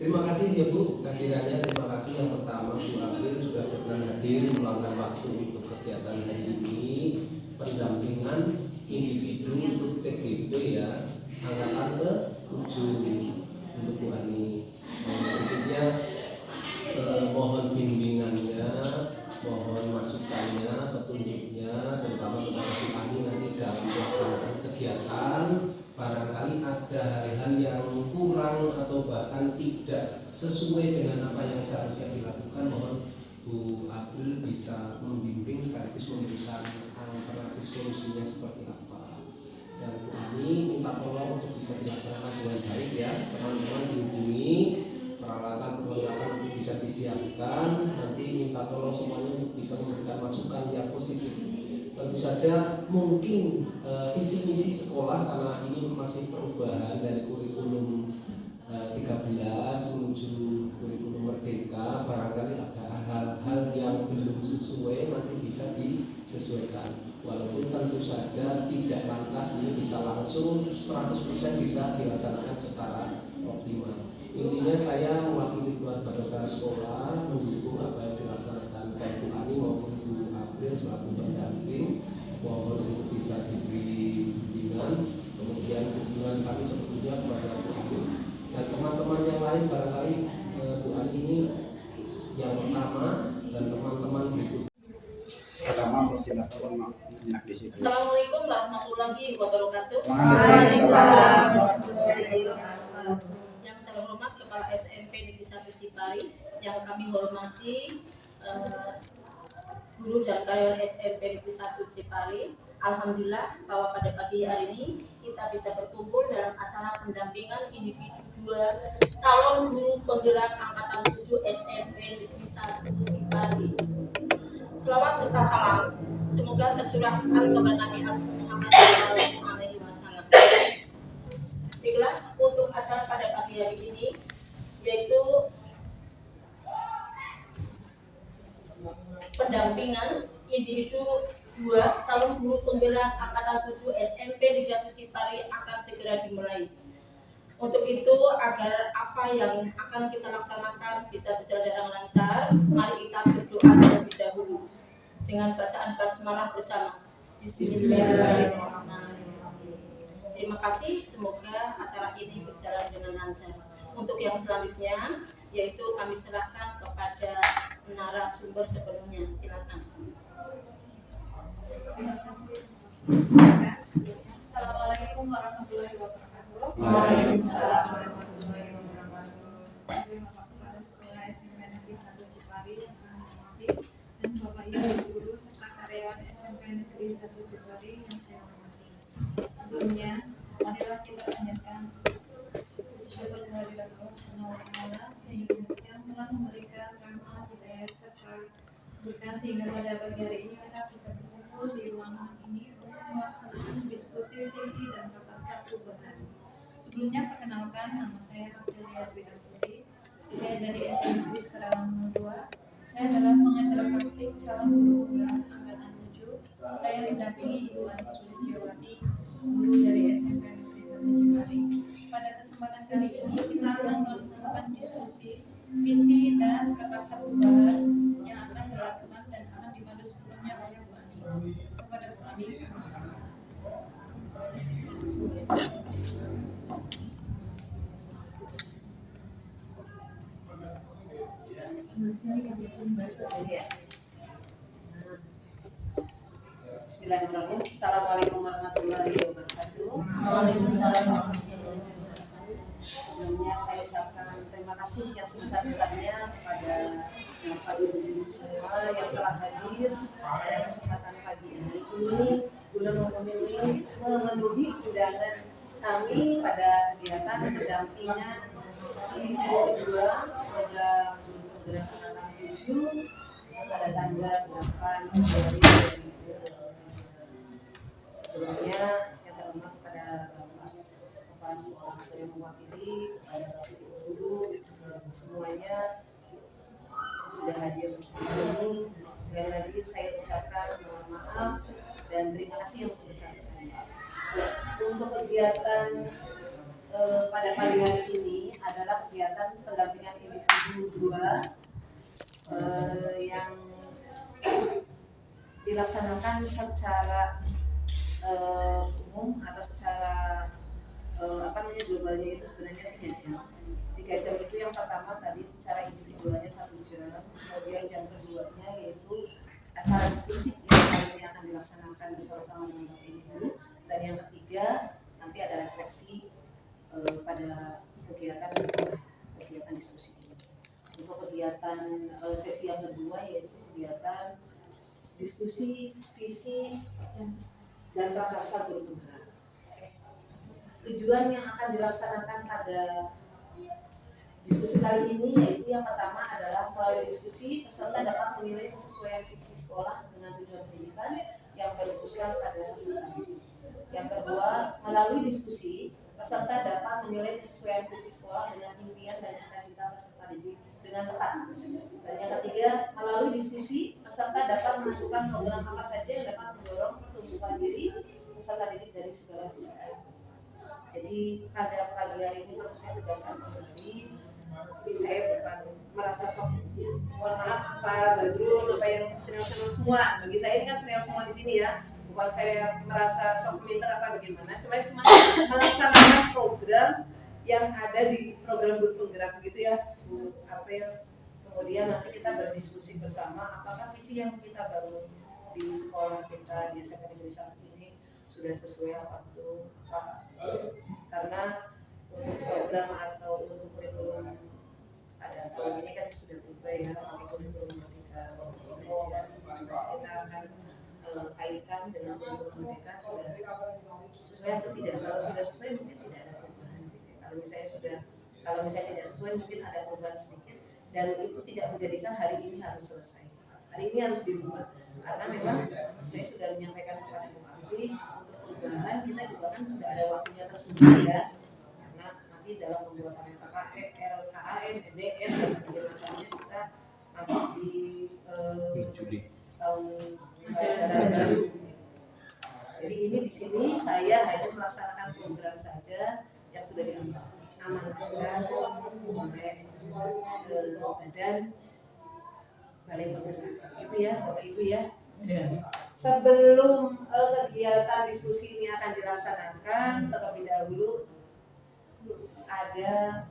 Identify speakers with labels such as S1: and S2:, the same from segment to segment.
S1: Terima kasih ya Bu kehadirannya. Terima kasih yang pertama Bu April sudah berkenan hadir meluangkan waktu untuk kegiatan hari ini, pendampingan individu untuk CGP ya, angkatan ke-7 untuk Bu Ani. Berikutnya mohon bimbingannya, mohon masukannya, petunjuknya, terutama kepada Bu Ani nanti dalam pelaksanaan kegiatan. Barangkali ada hal-hal yang kurang atau bahkan tidak sesuai dengan apa yang seharusnya dilakukan, mohon Bu April bisa membimbing sekaligus memberikan alternatif solusinya seperti apa. Dan Bu Ani minta tolong untuk bisa dilaksanakan dengan baik ya, teman-teman dihubungi, peralatan perlengkapan bisa disiapkan, nanti minta tolong semuanya untuk bisa memberikan masukan yang positif. Tentu saja mungkin visi misi sekolah, karena ini masih perubahan dari kurikulum 13 menuju kurikulum merdeka, barangkali ada hal-hal yang belum sesuai, nanti bisa disesuaikan. Walaupun tentu saja tidak lantas ini bisa langsung 100% bisa dilaksanakan secara optimal. Intinya saya mewakili keluarga besar sekolah mendukung apa yang dilaksanakan baik Bu Ani maupun Bu April selaku pendamping. Mohon untuk bisa diberi bimbingan, kemudian hubungan kami sebetulnya kepada Bu April dan teman-teman yang lain. Barangkali Bu Ani ini yang pertama dan teman-teman berikut.
S2: Pertama silakan di situ.
S3: Assalamualaikum warahmatullahi wabarakatuh.
S2: Waalaikumsalam.
S3: Yang terhormat Kepala SMP Negeri 1 Cipari, yang kami hormati guru dan karyawan SMP Negeri 1 Cipari. Alhamdulillah bahwa pada pagi hari ini kita bisa berkumpul dalam acara pendampingan individu 2 calon guru penggerak angkatan 7 SMP Negeri 1 Cipari. Selawat serta salam semoga tercurahkan kepada Nabi Muhammad SAW. Baiklah, untuk acara pada pagi hari ini yaitu pendampingan individu 2 calon guru penggerak angkatan 7 SMP Negeri 1 Cipari akan segera dimulai. Untuk itu, agar apa yang akan kita laksanakan bisa berjalan dengan lancar, mari kita berdoa terlebih dahulu dengan bacaan basmalah bersama. Bismillahirrahmanirrahim. Terima kasih, semoga acara ini berjalan dengan lancar. Untuk yang selanjutnya, yaitu kami serahkan kepada narasumber sebelumnya. Silakan.
S4: Assalamualaikum warahmatullahi wabarakatuh.
S3: Waalaikumsalam
S4: warahmatullahi wabarakatuh. Terima kasih kepada Sekolah SMP Negeri 1 Cipari yang kami hormati, dan Bapak Ibu guru serta karyawan SMP Negeri 1 Cipari yang saya hormati. Sebelumnya, marilah kita panjatkan puji syukur kehadirat Allah Subhanahu wa Ta'ala yang telah memberikan rahmat, hidayah serta berkat sehingga pada pagi hari ini kita bisa berkumpul di ruangan ini untuk melaksanakan diskusi visi dan papasan perubahan. Sebelumnya perkenalkan, nama saya Aprilia Dwi Astuti. Saya dari SD Negeri Sekarang 02. Saya adalah pengajar praktik calon guru penggerak angkatan 7. Saya mendampingi Ibu Ani Sulistiawati, guru dari SMP Negeri 1 Cipari. Pada kesempatan kali ini kita akan melaksanakan diskusi visi dan prakarsa perubahan yang akan dilakukan dan akan dipandu sebelumnya oleh Bu Ani. Kepada Bu Ani, terima kasih.
S5: Bismillahirrahmanirrahim. Assalamualaikum warahmatullahi wabarakatuh.
S3: Waalaikumsalam warahmatullahi wabarakatuh.
S5: Sebelumnya saya ucapkan terima kasih yang sebesar-besarnya kepada Bapak Ibu semua yang telah hadir pada kesempatan pagi hari ini guna memenuhi undangan kami pada kegiatan pendampingan individu kedua program penggerak angkatan 7 pada tanggal 8 Februari 2020. Sebelumnya yang terhormat kepada Bapak Kepala Sekolah yang mewakili, kepada Bapak Ibu guru semuanya sudah hadir di sini. Sekali lagi saya ucapkan mohon maaf dan terima kasih yang sebesar-besarnya. Untuk kegiatan pada pagi hari ini adalah kegiatan pendampingan individu 2 yang dilaksanakan secara umum atau secara globalnya itu sebenarnya 3 jam. 3 jam itu yang pertama tadi secara individualnya 1 jam, kemudian jam keduanya yaitu acara diskusi yang akan dilaksanakan bersama-sama dengan Bapak Ibu, dan yang ketiga nanti ada refleksi pada kegiatan setelah kegiatan diskusi ini. Untuk kegiatan sesi yang kedua yaitu kegiatan diskusi visi dan prakarsa guru penggerak. Tujuan yang akan dilaksanakan pada diskusi kali ini yaitu yang pertama adalah melalui diskusi peserta dapat menilai kesesuaian visi sekolah dengan tujuan pendidikan yang berpusat pada peserta. Yang kedua, melalui diskusi peserta dapat menilai kesesuaian visi sekolah dengan impian dan cita-cita peserta didik dengan tepat. Dan yang ketiga, melalui diskusi peserta dapat menentukan program apa saja yang dapat mendorong pertumbuhan diri peserta didik dari segala sisi. Jadi pada pagi hari ini perlu saya tegaskan kembali, jadi saya bukan merasa sok, mohon maaf Pak Badrun, apa yang senior-senior semua, bagi saya ini kan senior semua di sini ya, bukan saya merasa sok pinter apa bagaimana, cuma melaksanakan program yang ada di program guru penggerak begitu ya Bu April. Kemudian nanti kita berdiskusi bersama apakah visi yang kita bangun di sekolah kita di SMA Negeri 1 ini sudah sesuai apa tuh Pak, karena untuk program atau untuk kurikulum pada tahun ini kan sudah berubah ya, pakai kurikulum Merdeka Belajar. Kita akan kaitkan dengan kurikulum Merdeka sudah sesuai atau tidak. Kalau sudah sesuai mungkin tidak ada perubahan. Kalau misalnya tidak sesuai mungkin ada perubahan sedikit, dan itu tidak menjadikan hari ini harus selesai. Hari ini harus dirubah karena memang saya sudah menyampaikan kepada Bu Afri untuk perubahan kita juga kan sudah ada waktunya tersendiri ya. Nanti dalam pembuatan LKAS, NDS dan sebagainya macamnya kita masuk di tahun ajaran baru. Jadi ini di sini saya hanya melaksanakan program saja yang sudah diamanatkan oleh badan balai penggerak. Itu ya Bapak Ibu ya. Sebelum kegiatan diskusi ini akan dilaksanakan, terlebih dahulu ada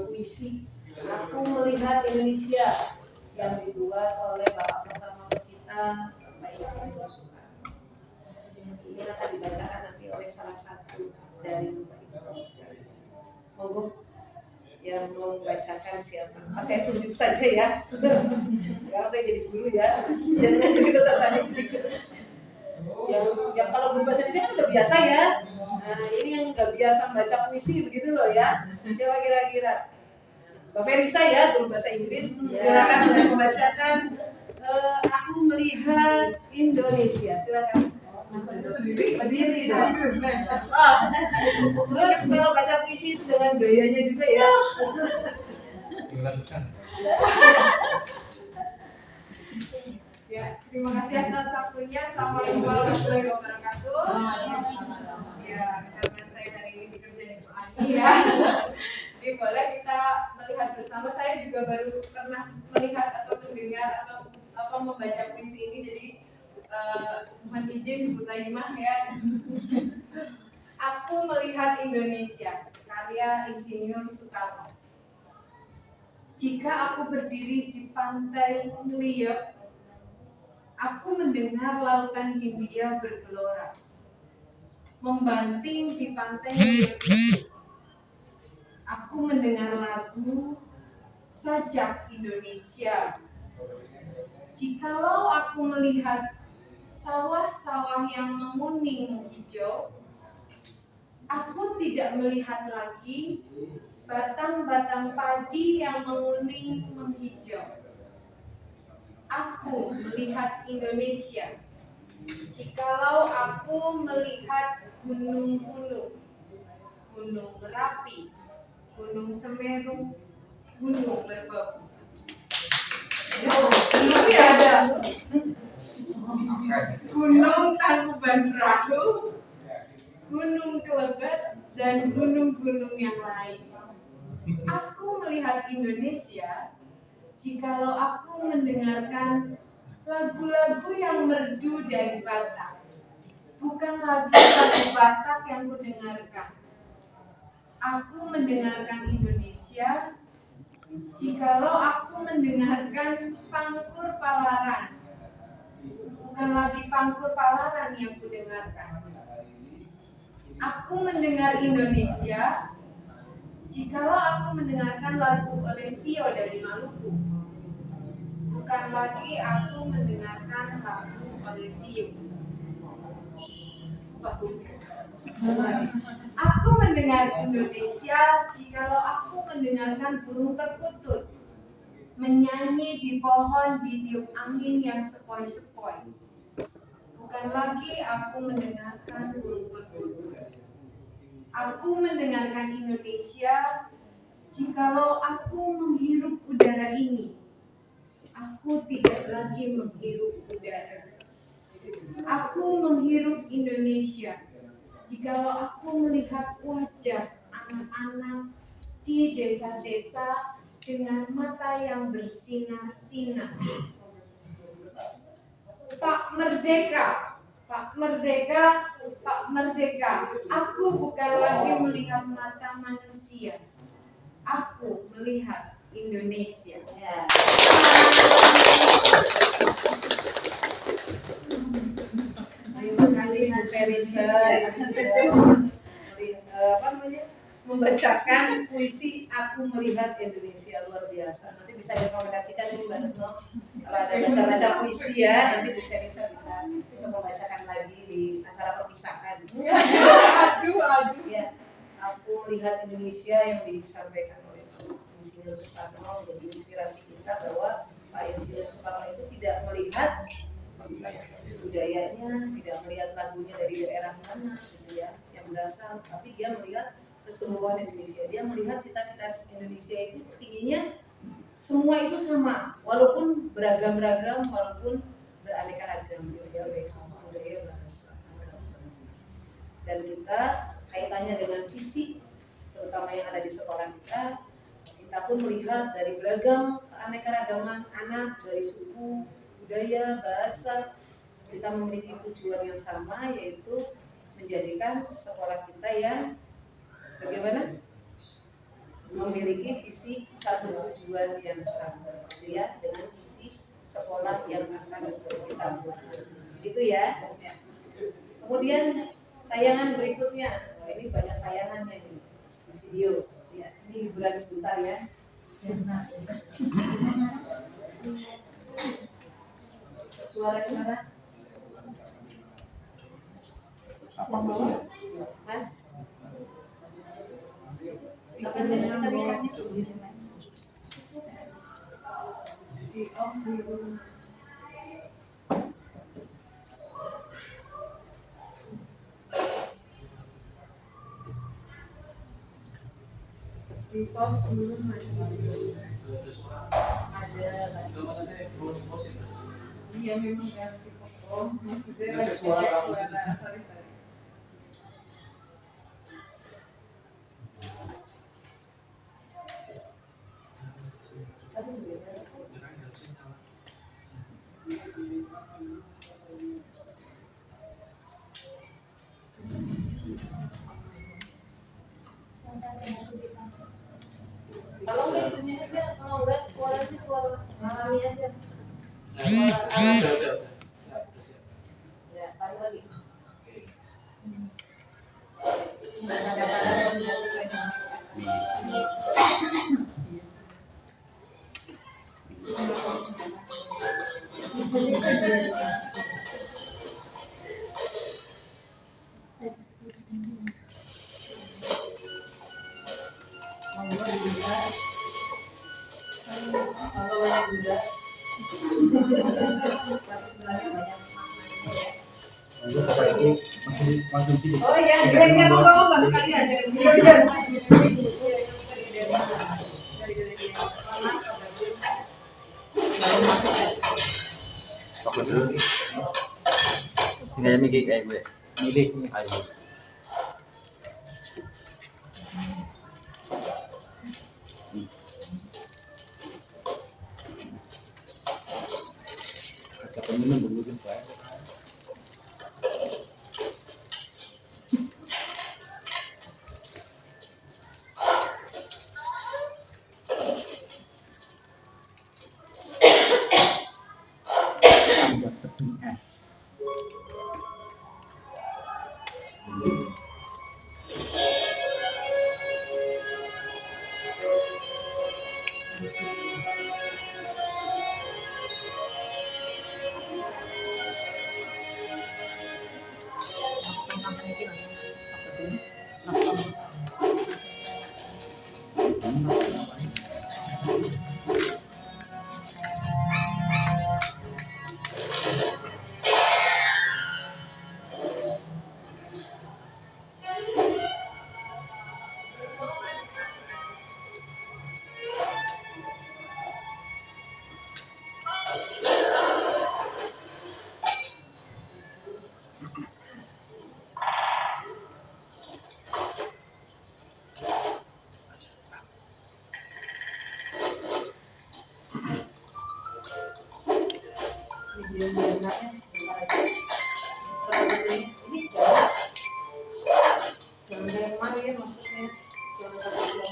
S5: puisi Aku Melihat Indonesia yang dibuat oleh Bapak pertama kita, Pak Insinyur Soekarno. Ini akan dibacakan nanti oleh salah satu dari Bapak Ibu sekalian. Monggo yang mau membacakan siapa? Saya tunjuk saja ya. Sekarang saya jadi guru ya, jangan jadi peserta didik. Yang kalau guru bahasa Indonesia kan udah biasa ya. Nah, ini yang nggak biasa baca puisi begitu loh ya. Siapa kira-kira? Mbak Ferisa ya, guru bahasa Inggris. Silakan untuk membacakan Aku Melihat Indonesia. Silakan. Berdiri dong. Terus kalau baca puisi itu dengan gayanya juga ya.
S1: Silakan.
S4: Ya, terima kasih atas waktunya. Assalamualaikum warahmatullahi wabarakatuh. Ya, karena saya hari ini bekerja di Quran ya. Jadi boleh kita melihat bersama. Saya juga baru pernah melihat atau mendengar atau membaca puisi ini. Jadi mohon izin Bu Taimah ya. Aku Melihat Indonesia, karya Insinyur Soekarno. Jika aku berdiri di pantai Ngeliep, aku mendengar lautan Hindia bergelora, membanting di pantai Ngeliep. Aku mendengar lagu Sajak Indonesia. Jikalau aku melihat sawah-sawah yang menguning hijau, aku tidak melihat lagi batang-batang padi yang menguning menghijau. Aku melihat Indonesia. Jikalau aku melihat gunung-gunung, Gunung Merapi, Gunung Semeru, Gunung Merbabu. Ini ada Gunung Tangkuban Perahu, Gunung Kelebet, dan gunung-gunung yang lain. Aku melihat Indonesia jikalau aku mendengarkan lagu-lagu yang merdu dari Batak. Bukan lagi lagu Batak yang kudengarkan. Aku mendengarkan Indonesia jikalau aku mendengarkan Pangkur Palaran. Bukan lagi Pangkur Palaran yang kudengarkan. Aku mendengar Indonesia jikalau aku mendengarkan lagu Olesio dari Maluku. Bukan lagi aku mendengarkan lagu Olesio. Aku mendengar Indonesia jikalau aku mendengarkan burung perkutut menyanyi di pohon ditiup angin yang sepoi-sepoi. Bukan lagi aku mendengarkan burung perkutut. Aku mendengarkan Indonesia jikalau aku menghirup udara ini. Aku tidak lagi menghirup udara. Aku menghirup Indonesia jikalau aku melihat wajah anak-anak di desa-desa dengan mata yang bersinar-sinar. Pak Merdeka, Pak Merdeka, Pak Merdeka. Aku bukan lagi melihat mata manusia. Aku melihat Indonesia.
S5: Ya. Terima kasih Bu Ferisa membacakan puisi Aku Melihat Indonesia, luar biasa. Nanti bisa direkomendasikan ini Mbak Retno kalau ada baca-baca puisi ya, nanti Bu Ferisa bisa membacakan lagi di acara perpisahan.
S4: Aduh.
S5: Ya, Aku Melihat Indonesia yang disampaikan oleh Pak Insinyur Soekarno menjadi inspirasi kita bahwa Pak Insinyur Soekarno itu tidak melihat budayanya, tidak melihat lagunya dari daerah mana gitu ya yang berasal, tapi dia melihat keseluruhan Indonesia. Dia melihat cita-cita Indonesia itu inginnya semua itu sama, walaupun beragam-ragam, walaupun beraneka ragam ya, baik suku, budaya, bahasa, agama. Dan kita kaitannya dengan visi, terutama yang ada di sekolah kita pun melihat dari beragam keanekaragaman anak dari suku, budaya, bahasa. Kita memiliki tujuan yang sama, yaitu menjadikan sekolah kita yang bagaimana? Memiliki visi satu tujuan yang sama, gitu ya, dengan visi sekolah yang akan kita buat. Gitu ya. Kemudian tayangan berikutnya, ini banyak tayangannya ini, video. Ya, ini hiburan sebentar ya. Suara-suara.
S2: Apa maksudnya?
S5: Mas, akan besok
S4: Di pause dulu Mas.
S5: ada.
S4: Iya memang ya di pause. Oh, maksudnya
S6: Ngecek suara kamu sih.
S4: sorry.
S5: Kalau enggak itunya aja, kalau enggak suaranya suara alami aja. Ya, tarik lagi. Kalau banyak juga, tapi sebenarnya banyak maknanya. Oh iya, kira-kira mau nggak sekalian?
S6: Ini mikir kayak gue. Milih ayo.
S5: Video enaknya sebentar aja. Ini jangan yang mana ya maksudnya, jangan satu jam.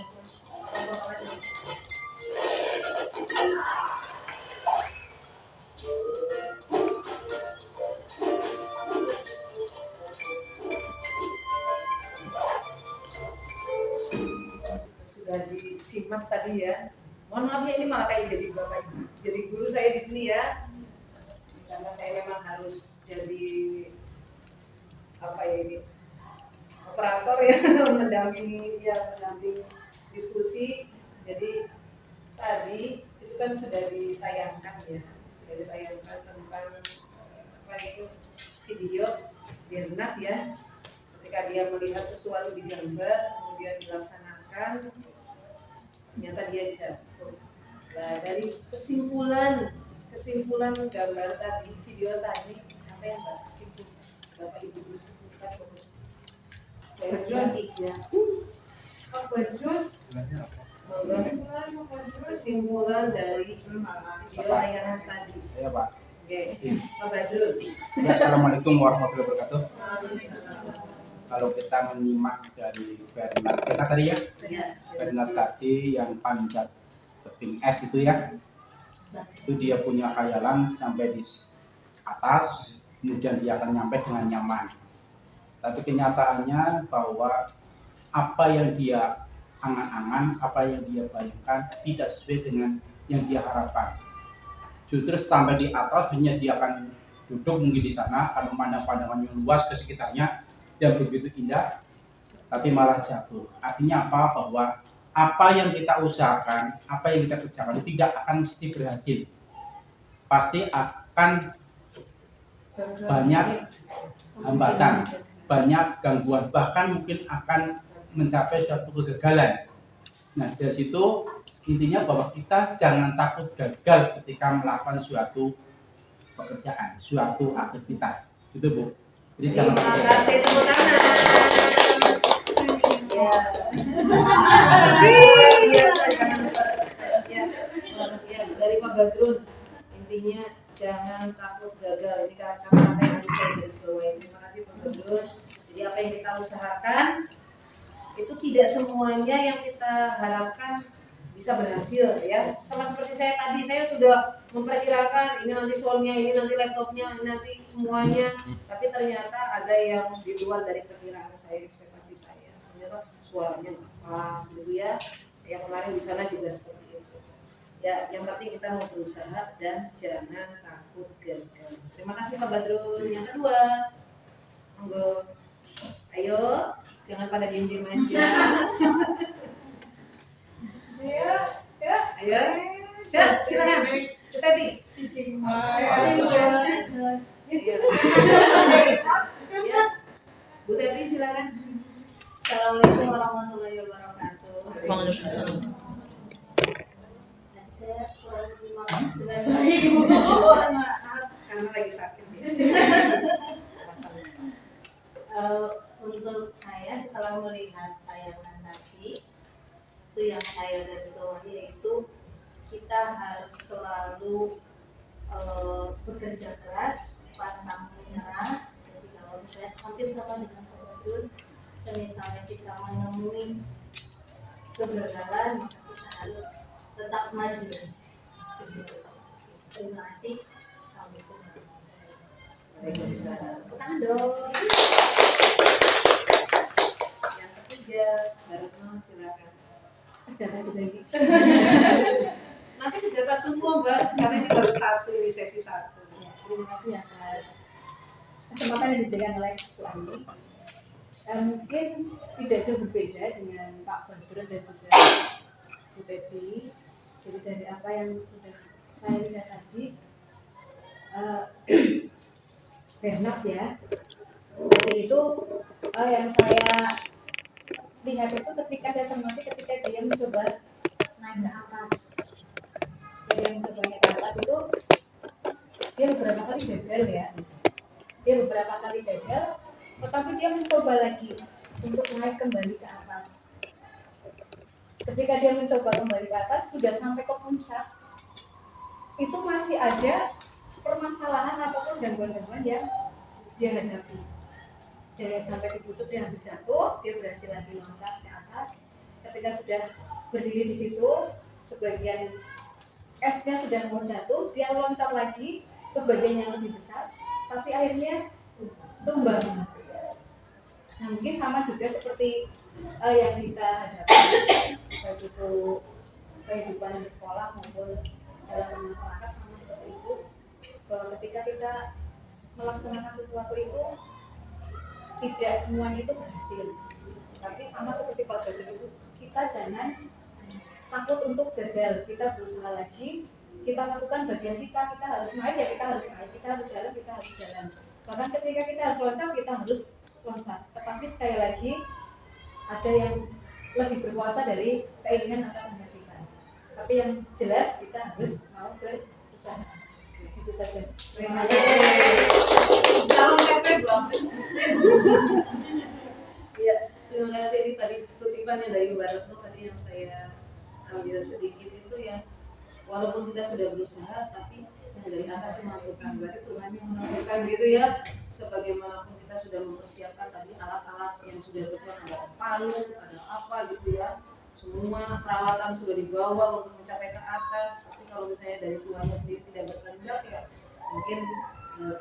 S5: Sudah disimak tadi ya. Mohon maaf ya, ini malah kayak jadi bapak, jadi guru saya di sini ya. Karena saya memang harus jadi apa ya ini, operator ya, mendampingi diskusi. Jadi tadi itu kan sudah ditayangkan ya, tentang apa itu video Bernard ya, ketika dia melihat sesuatu di gambar kemudian dilaksanakan ternyata dia jatuh. Nah, dari kesimpulan gambar tadi, video tadi, apa yang Bapak Ibu guru simpulkan? Saya cantik ya. Kesimpulan dari video layanan tadi.
S2: Ya Pak.
S5: Oke, Pak Badrul.
S2: Ya, Assalamualaikum warahmatullahi wabarakatuh. Kalau kita menyimak dari Bernard tadi ya, Bernard tadi yang panjat tebing es itu ya, itu dia punya khayalan sampai di atas, kemudian dia akan nyampe dengan nyaman. Tapi kenyataannya bahwa apa yang dia angan-angan, apa yang dia bayangkan tidak sesuai dengan yang dia harapkan. Justru sampai di atas hanya dia akan duduk mungkin di sana, akan memandang pandangan yang luas ke sekitarnya yang begitu indah, tapi malah jatuh. Artinya apa? Bahwa apa yang kita usahakan, apa yang kita kerjakan itu tidak akan mesti berhasil. Pasti akan banyak hambatan, banyak gangguan, bahkan mungkin akan mencapai suatu kegagalan. Nah, dari situ intinya bahwa kita jangan takut gagal ketika melakukan suatu pekerjaan, suatu aktivitas. Gitu Bu. Jadi jangan takut.
S5: Terima kasih, tepuk tangan. Biasa jangan lupa subscribe ya. Dari Pak Badrun, intinya jangan takut gagal. Ini karena apa yang harus saya garis bawahi. Terima kasih Pak Badrun. Jadi apa yang kita usahakan itu tidak semuanya yang kita harapkan bisa berhasil ya. Sama seperti saya tadi, saya sudah memperkirakan ini nanti soalnya, ini nanti laptopnya, ini nanti semuanya, tapi ternyata ada yang di luar dari perkiraan saya, ekspektasi saya. Ternyata suaranya nggak pas gitu ya. Yang kemarin di sana juga seperti itu. Ya, yang penting kita mau berusaha dan jangan takut gagal. Terima kasih Pak Badrun. Yang kedua, monggo, ayo jangan pada diem-diem aja. Ayo, Cet, silakan. Ceteti. Ya. Bu Teti silakan.
S6: Assalamualaikum warahmatullahi wabarakatuh.
S3: Waalaikumsalam.
S6: Saya kurang menyimak dengan baik, mohon maaf.
S5: Karena lagi sakit ya.
S6: Untuk saya setelah melihat tayangan tadi, itu yang saya garis bawahi yaitu kita harus selalu bekerja keras, pantang menyerah. Jadi kalau misalnya hampir sama dengan Pak Badrun, misalnya kita menemui kegagalan, maka kita harus tetap maju. Terima kasih. Assalamualaikum warahmatullahi wabarakatuh.
S5: Tangan dong.
S6: Jangan juga ini.
S5: Nanti dicatat semua Mbak, karena ini baru satu, ini sesi satu.
S6: Ya, terima kasih atas kesempatan yang diberikan oleh Bu Andi. Mungkin tidak jauh berbeda dengan Pak Badrun dan juga Bu Teti. Jadi dari apa yang sudah saya lihat tadi, Bernard ya, jadi itu yang saya lihat itu ketika saya cermati ketika dia mencoba naik ke atas, dia mencoba naik ke atas itu dia beberapa kali gagal ya, tetapi dia mencoba lagi untuk naik kembali ke atas. Ketika dia mencoba kembali ke atas sudah sampai ke puncak, itu masih ada permasalahan ataupun gangguan-gangguan yang dia hadapi. Dan sampai di puncak dia hampir jatuh, dia berhasil lagi loncat ke atas. Ketika sudah berdiri di situ, sebagian esnya sudah mau jatuh, dia loncat lagi ke bagian yang lebih besar, tapi akhirnya tumbang. Nah, mungkin sama juga seperti yang kita hadapi, baik itu kehidupan di sekolah maupun dalam masyarakat, sama seperti itu. Bahwa ketika kita melaksanakan sesuatu itu tidak semuanya itu berhasil, tapi sama seperti Pak Badrun itu, kita jangan takut untuk gagal. Kita berusaha lagi, kita lakukan bagian kita harus naik ya, kita harus naik, kita harus jalan. Bahkan ketika kita harus loncat, kita harus loncat. Tetapi sekali lagi ada yang lebih berkuasa dari keinginan atau kehendak kita. Tapi yang jelas kita harus mau berusaha. Itu saja. Terima kasih.
S5: Calon PP belum. Iya, terima kasih. Ini tadi kutipan yang dari Mbak Retno tadi yang saya ambil sedikit itu ya. Walaupun kita sudah berusaha, tapi yang dari atas memampukan. Berarti Tuhan yang memampukan gitu ya. Sebagaimanapun kita sudah mempersiapkan tadi alat-alat yang sudah bersiap, ada palu, ada apa gitu ya. Semua peralatan sudah dibawa untuk mencapai ke atas. Tapi kalau misalnya dari Tuhannya sendiri tidak berkehendak ya mungkin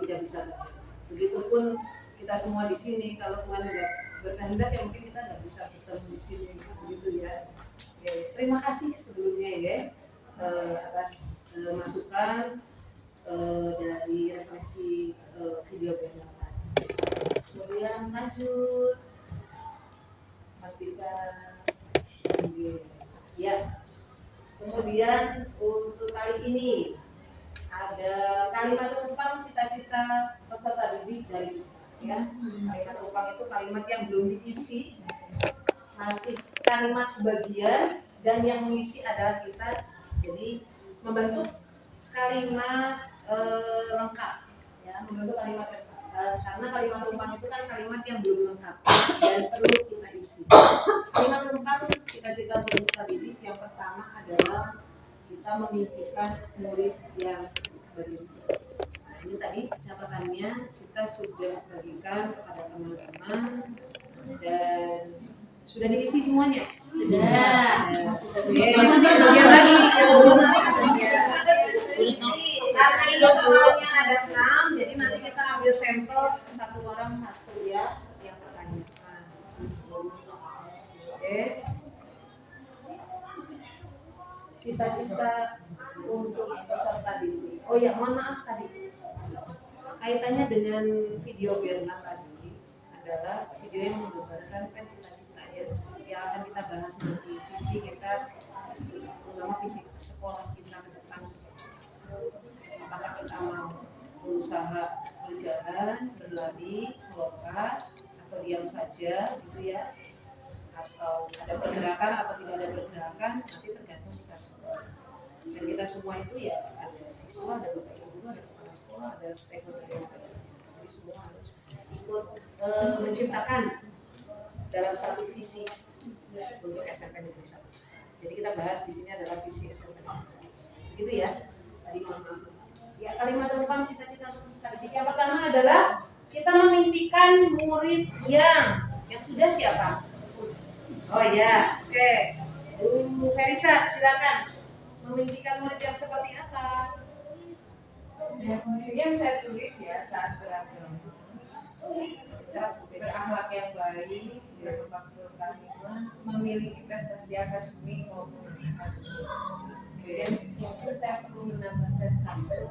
S5: tidak bisa terjadi. Begitupun kita semua di sini, kalau Tuhan tidak berkehendak ya mungkin kita nggak bisa bertemu di sini gitu ya. Oke, terima kasih sebelumnya ya atas masukan dari refleksi video Bernard. Kemudian lanjut Mas Dika. Ya. Kemudian untuk kali ini ada kalimat rumpang cita-cita peserta didik dari ya. Kalimat rumpang itu kalimat yang belum diisi, masih kalimat sebagian, dan yang mengisi adalah kita. Jadi membentuk kalimat lengkap ya, membentuk kalimat lengkap. Karena kalimat rumpang itu kan kalimat yang belum lengkap dan perlu kita isi. Kalimat rumpang cita-cita peserta didik yang pertama adalah kita memimpikan murid yang beriman. Nah, ini tadi catatannya kita sudah bagikan kepada teman-teman dan sudah diisi semuanya.
S6: Sudah.
S5: Kemudian lagi karena ini soalnya ada 6, jadi nanti kita ambil sampel satu orang satu ya setiap pertanyaan. Oke. Cita-cita untuk peserta didik. Oh ya, mohon maaf tadi. Kaitannya dengan video Bernard tadi adalah video yang menggambarkan kan cita-cita ya, yang akan kita bahas nanti, visi kita, terutama visi sekolah kita ke depan seperti apa. Apakah kita mau berusaha berjalan, berlari, melompat, atau diam saja gitu ya, atau ada pergerakan atau tidak ada pergerakan, nanti tergantung kita semua. Dan kita semua itu ya ada siswa, ada bapak ibu, ada kepala sekolah, ada stakeholder yang lain. Jadi semua harus ikut menciptakan dalam satu visi untuk SMP Negeri 1. Jadi kita bahas di sini adalah visi SMP Negeri 1. Begitu ya. Tadi mohon maaf. Ya, kalimat rumpang cita-cita untuk peserta didik yang pertama adalah kita memimpikan murid yang sudah siapa? Oh ya, oke. Bu Ferisa, silakan. Memimpikan murid yang seperti apa?
S6: Ya, yang saya tulis ya saat beragam. berakhlak yang baik, berbakti karimah, memiliki prestasi akademik maupun akademik. Kemudian itu saya perlu menambahkan satu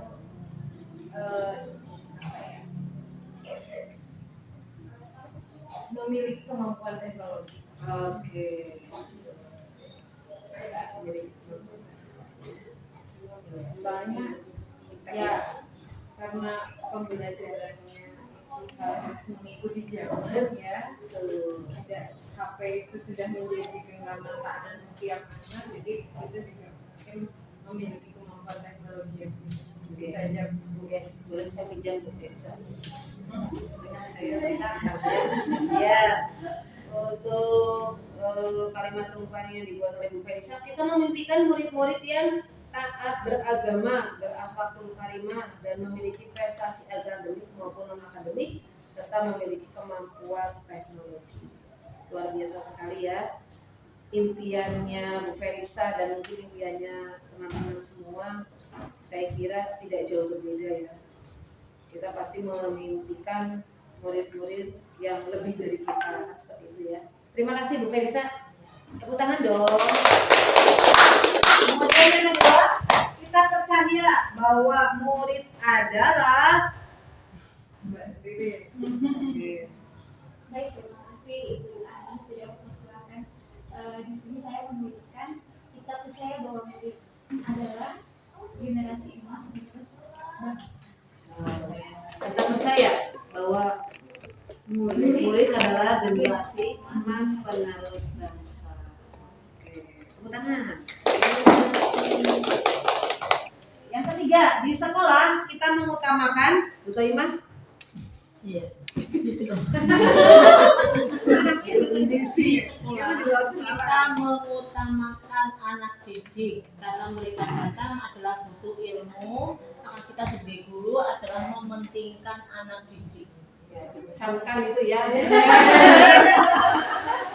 S6: memiliki kemampuan teknologi.
S5: Oke.
S6: Soalnya ya karena pembelajarannya harus mengikuti zaman ya, ada HP itu sudah menjadi genggaman tangan setiap anak, jadi kita juga mungkin memiliki kemampuan teknologi yang tinggi saja.
S5: Boleh saya pinjam Bu Elsa? Saya mencatat ya. Untuk kalimat rumpuan yang dibuat oleh Bu Felisa, kita memimpikan murid-murid yang taat beragama, berakhlakul karimah, dan memiliki prestasi akademik maupun non akademik, serta memiliki kemampuan teknologi. Luar biasa sekali ya impiannya Bu Felisa dan mungkin impiannya teman-teman semua. Saya kira tidak jauh berbeda ya. Kita pasti memimpikan murid-murid yang lebih dari kita, seperti itu ya. Terima kasih Bu Felisa. Tepuk tangan dong. Kemudian yang kedua, kita percaya bahwa murid adalah
S6: Mbak Riri.
S7: Baik, terima kasih Ibu Ani sudah mempersilahkan. Di sini saya menuliskan kita percaya bahwa murid adalah generasi emas penerus bangsa.
S5: kita percaya bahwa murid adalah generasi emas penerus bangsa. Oke, tepuk tangan. Yang ketiga, di sekolah kita mengutamakan, betul Iman?
S3: Iya. Di sekolah kita mengutamakan anak didik karena mereka datang adalah butuh ilmu, maka kita sebagai guru adalah mementingkan anak didik.
S5: Ya, dicamkan itu ya.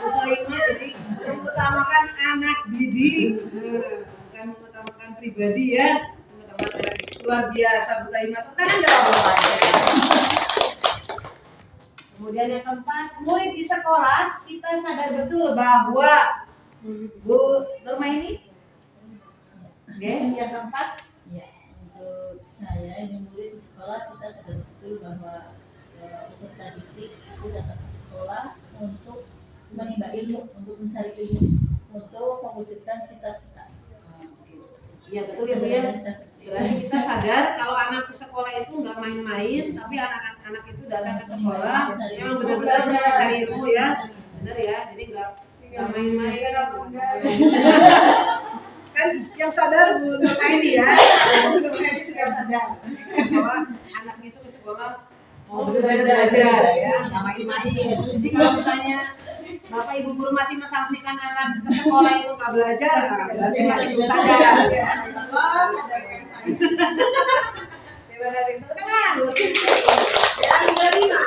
S5: Betul Iman, jadi mengutamakan anak didik, bukan mengutamakan pribadi ya. Mengutamakan anak didik. Luar biasa Bu Iman. Tangan dong. Kemudian yang keempat, murid di sekolah kita sadar betul bahwa Bu Nurma ini, oke, yang keempat,
S3: Ya, untuk saya ini murid di sekolah kita sadar betul bahwa peserta didik itu datang ke sekolah untuk menimba ilmu, untuk mencari ilmu, untuk mewujudkan cita-cita.
S5: iya betul ya Bu ya. Berarti kita sadar kalau anak ke sekolah itu nggak main-main, tapi anak-anak itu datang ke sekolah memang benar-benar mencari ilmu ya, benar ya. Jadi nggak main-main. Kan yang sadar Bu Nurma ini ya, Bu Nurma ini sudah sadar bahwa anak itu ke sekolah mau benar-benar belajar ya, nggak main-main. Jadi kalau misalnya Bapak Ibu guru masih mensanksikan anak ke sekolah itu nggak belajar, berarti masih belum sadar ya. Terima kasih. Tepuk tangan. Yang kelima,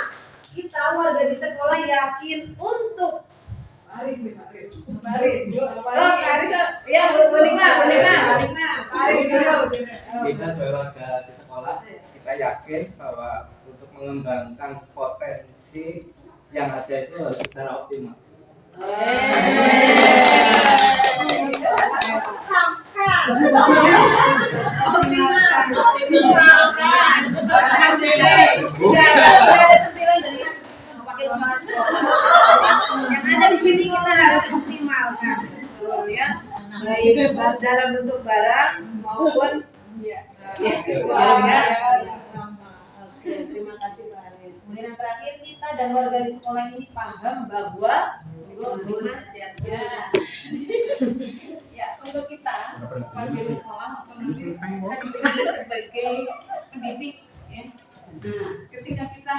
S5: kita warga di sekolah yakin untuk
S6: Paris.
S5: ya Bu Lima.
S2: Kita sebagai warga di sekolah, kita yakin bahwa untuk mengembangkan potensi yang ada itu harus secara optimal.
S5: Sudah ada sentilan dari wakil kepala sekolah. Yang ada di sini kita harus optimalkan, betul ya. Baik dalam bentuk barang maupun Oke, terima kasih Pak Aris. Kemudian yang terakhir, kita dan warga di sekolah ini paham bahwa
S4: Ya, untuk kita warga di sekolah otomatis kita sebagai pendidik ya. Ketika kita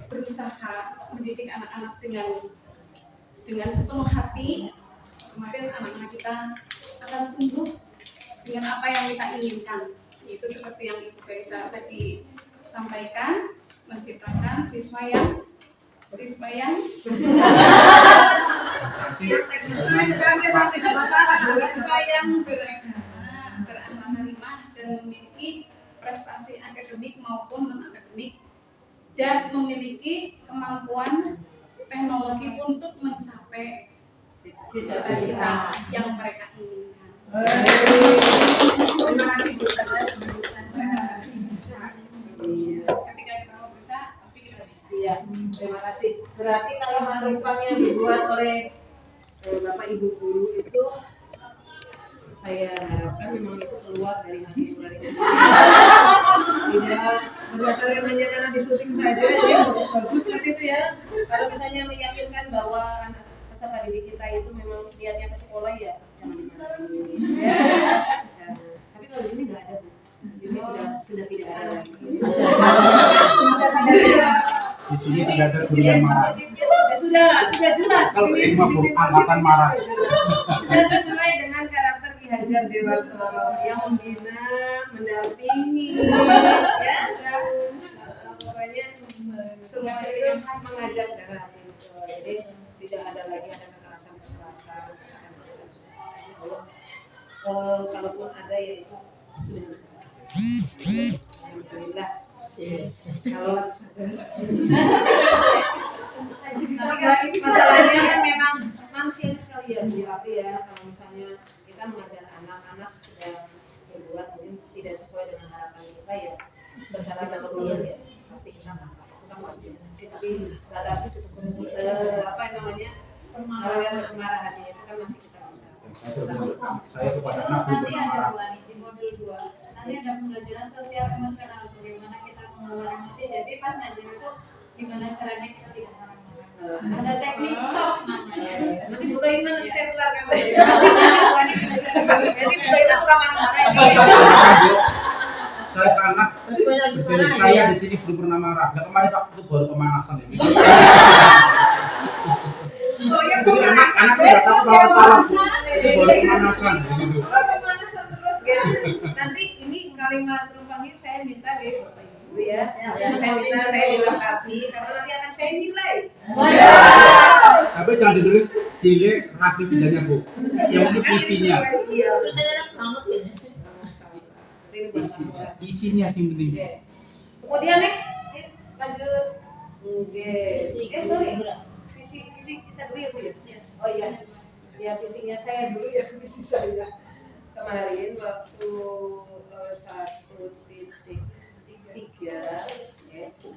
S4: berusaha mendidik anak-anak dengan sepenuh hati, otomatis anak-anak kita akan tumbuh dengan apa yang kita inginkan. Itu seperti yang Ibu Felisa tadi sampaikan, menciptakan siswa yang berakhlak karimah dan memiliki prestasi akademik maupun non akademik dan memiliki
S8: kemampuan teknologi untuk mencapai cita-cita yang mereka inginkan.
S5: Terima kasih Bu.
S8: Ketika kita mau bisa, pasti kita bisa.
S5: Iya, terima kasih. Berarti kalau manumpang yang dibuat oleh Bapak Ibu guru itu, saya harapkan memang itu keluar dari hati nurani sendiri. Tidak berdasarkan hanya karena disuting saja, jadi bagus-bagus seperti itu ya. Kalau misalnya meyakinkan bahwa anak peserta didik kita itu memang niatnya ke sekolah, ya jangan dimarahin. Ya. Jangan. Tapi kalau di sini nggak ada, Bu. Di sini sudah tidak ada lagi.
S2: Di sini tidak ada guru yang marah.
S5: Sudah jelas.
S2: Kalau
S5: Di
S2: ini mah
S5: sini
S2: angkatan marah.
S5: sudah sesuai dengan karakter Ki Hajar Dewantoro yang membina, mendampingi, ya. Pokoknya semua itu mengajak ke arah itu. Jadi tidak ada lagi ada kekerasan. Insya Allah, kalaupun ada ya itu sudah. Alhamdulillah. Kalau sadar. Tapi masalahnya kan memang manusia sekali ya Bu Api ya. Kalau misalnya kita mengajar anak-anak sedang berbuat mungkin tidak sesuai dengan harapan kita ya, secara metodologi ya pasti kita nggak kita wajar. Tapi batas apa namanya kemarahan itu kan masih kita bisa.
S2: Saya kepada anak
S4: Nanti
S2: belum
S4: ada
S2: marah.
S4: dua nih di modul 2. Nanti ada pembelajaran sosial emosional, bagaimana kita mengelola emosi. Jadi pas ngajar itu gimana caranya kita tidak marah-marah. Ada teknik stop namanya.
S5: Nanti Bu Taima nanti saya tularkan. Jadi Bu Taima suka marah-marah ini.
S2: Saya anak, jadi saya di sini belum pernah marah. Nah, kemarin waktu itu baru pemanasan ini.
S8: Oh ya,
S2: Jadi anak tidak tahu kalau itu baru pemanasan. Gitu.
S5: Pemanasan terus gitu. Nanti ini kalimat rumpangnya saya minta deh Bapak Ibu ya. Saya dilengkapi karena nanti akan saya nilai.
S2: Tapi jangan ditulis nilai rapi bedanya Bu. Yang ini isinya.
S5: Iya.
S3: Tulisannya sama ya.
S2: Isinya sih penting.
S5: Oke. Kemudian next, lanjut. Oke. Sorry. Visi kita dulu ya Bu ya. Oh iya. Ya visinya saya dulu ya, visi saya. Kemarin waktu 1.3 ya,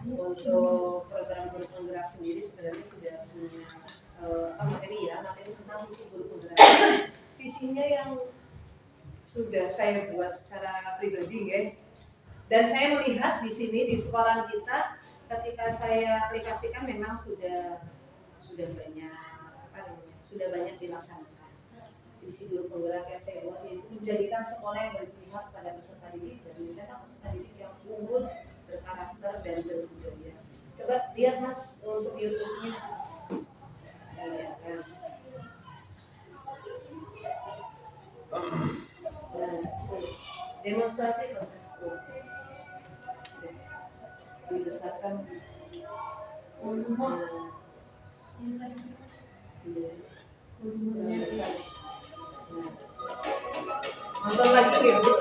S5: untuk program guru penggerak sendiri sebenarnya sudah punya materi tentang visi guru penggerak. Visinya yang sudah saya buat secara pribadi ya. Dan saya melihat di sini di sekolah kita ketika saya aplikasikan memang sudah banyak dilaksanakan. Visi guru penggerak yang saya buat yaitu menjadikan sekolah yang berpihak pada peserta didik dan mencetak peserta didik yang unggul, berkarakter dan berbudaya. Coba lihat Mas untuk YouTube-nya. Lihat kan. Demonstrasi konteks dibesarkan. Nonton lagi ya Bu.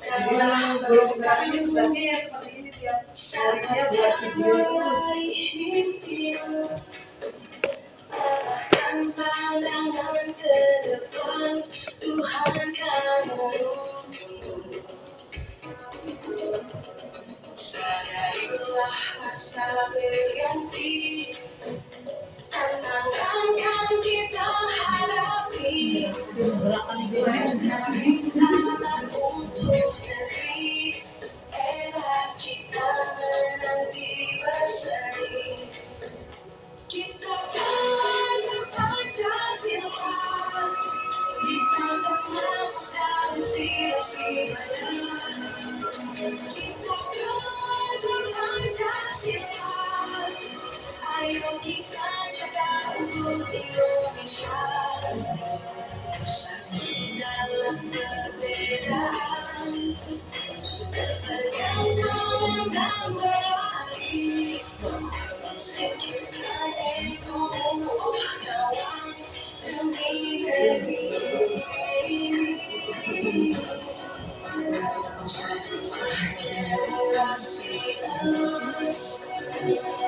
S5: Jadi guru penggerak ini tugasnya ya seperti ini tiap harinya buat video terus.
S9: Pandangan ke depan, Tuhan kan menuntun. Sadarilah masa berganti, tantangan kan kita hadapi. Rintangan untuk negeri, era kita menanti berseri. Kita belajar Pancasila, kita bernafas dalam sila-silanya. Kita belajar Pancasila, ayo kita jaga untuk Indonesia. Bersatu dalam perbedaan, berpegang dan berlari. Singkirkan ego, oh kawan, demi negeri ini.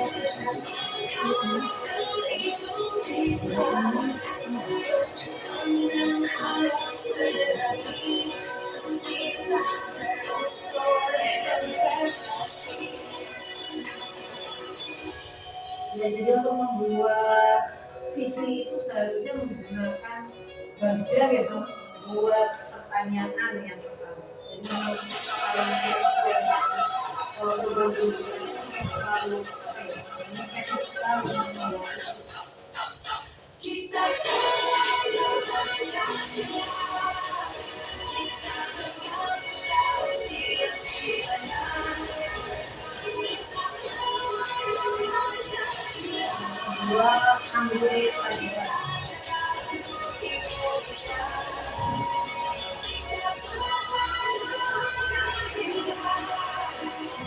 S9: Cerdas mengkarakter itu kita, berjuang dan harus berani. Kita terus torehkan prestasi.
S5: Ya, jadi untuk membuat visi itu seharusnya menggunakan baja gitu buat pertanyaan yang pertama. Jadi kalau berbagi selalu
S9: Kita belajar Pancasila, kita menghapuskan sia-sianya. Kita belajar Pancasila,
S5: buat ambil pelajaran.
S9: jaga untuk Indonesia. Kita belajar Pancasila,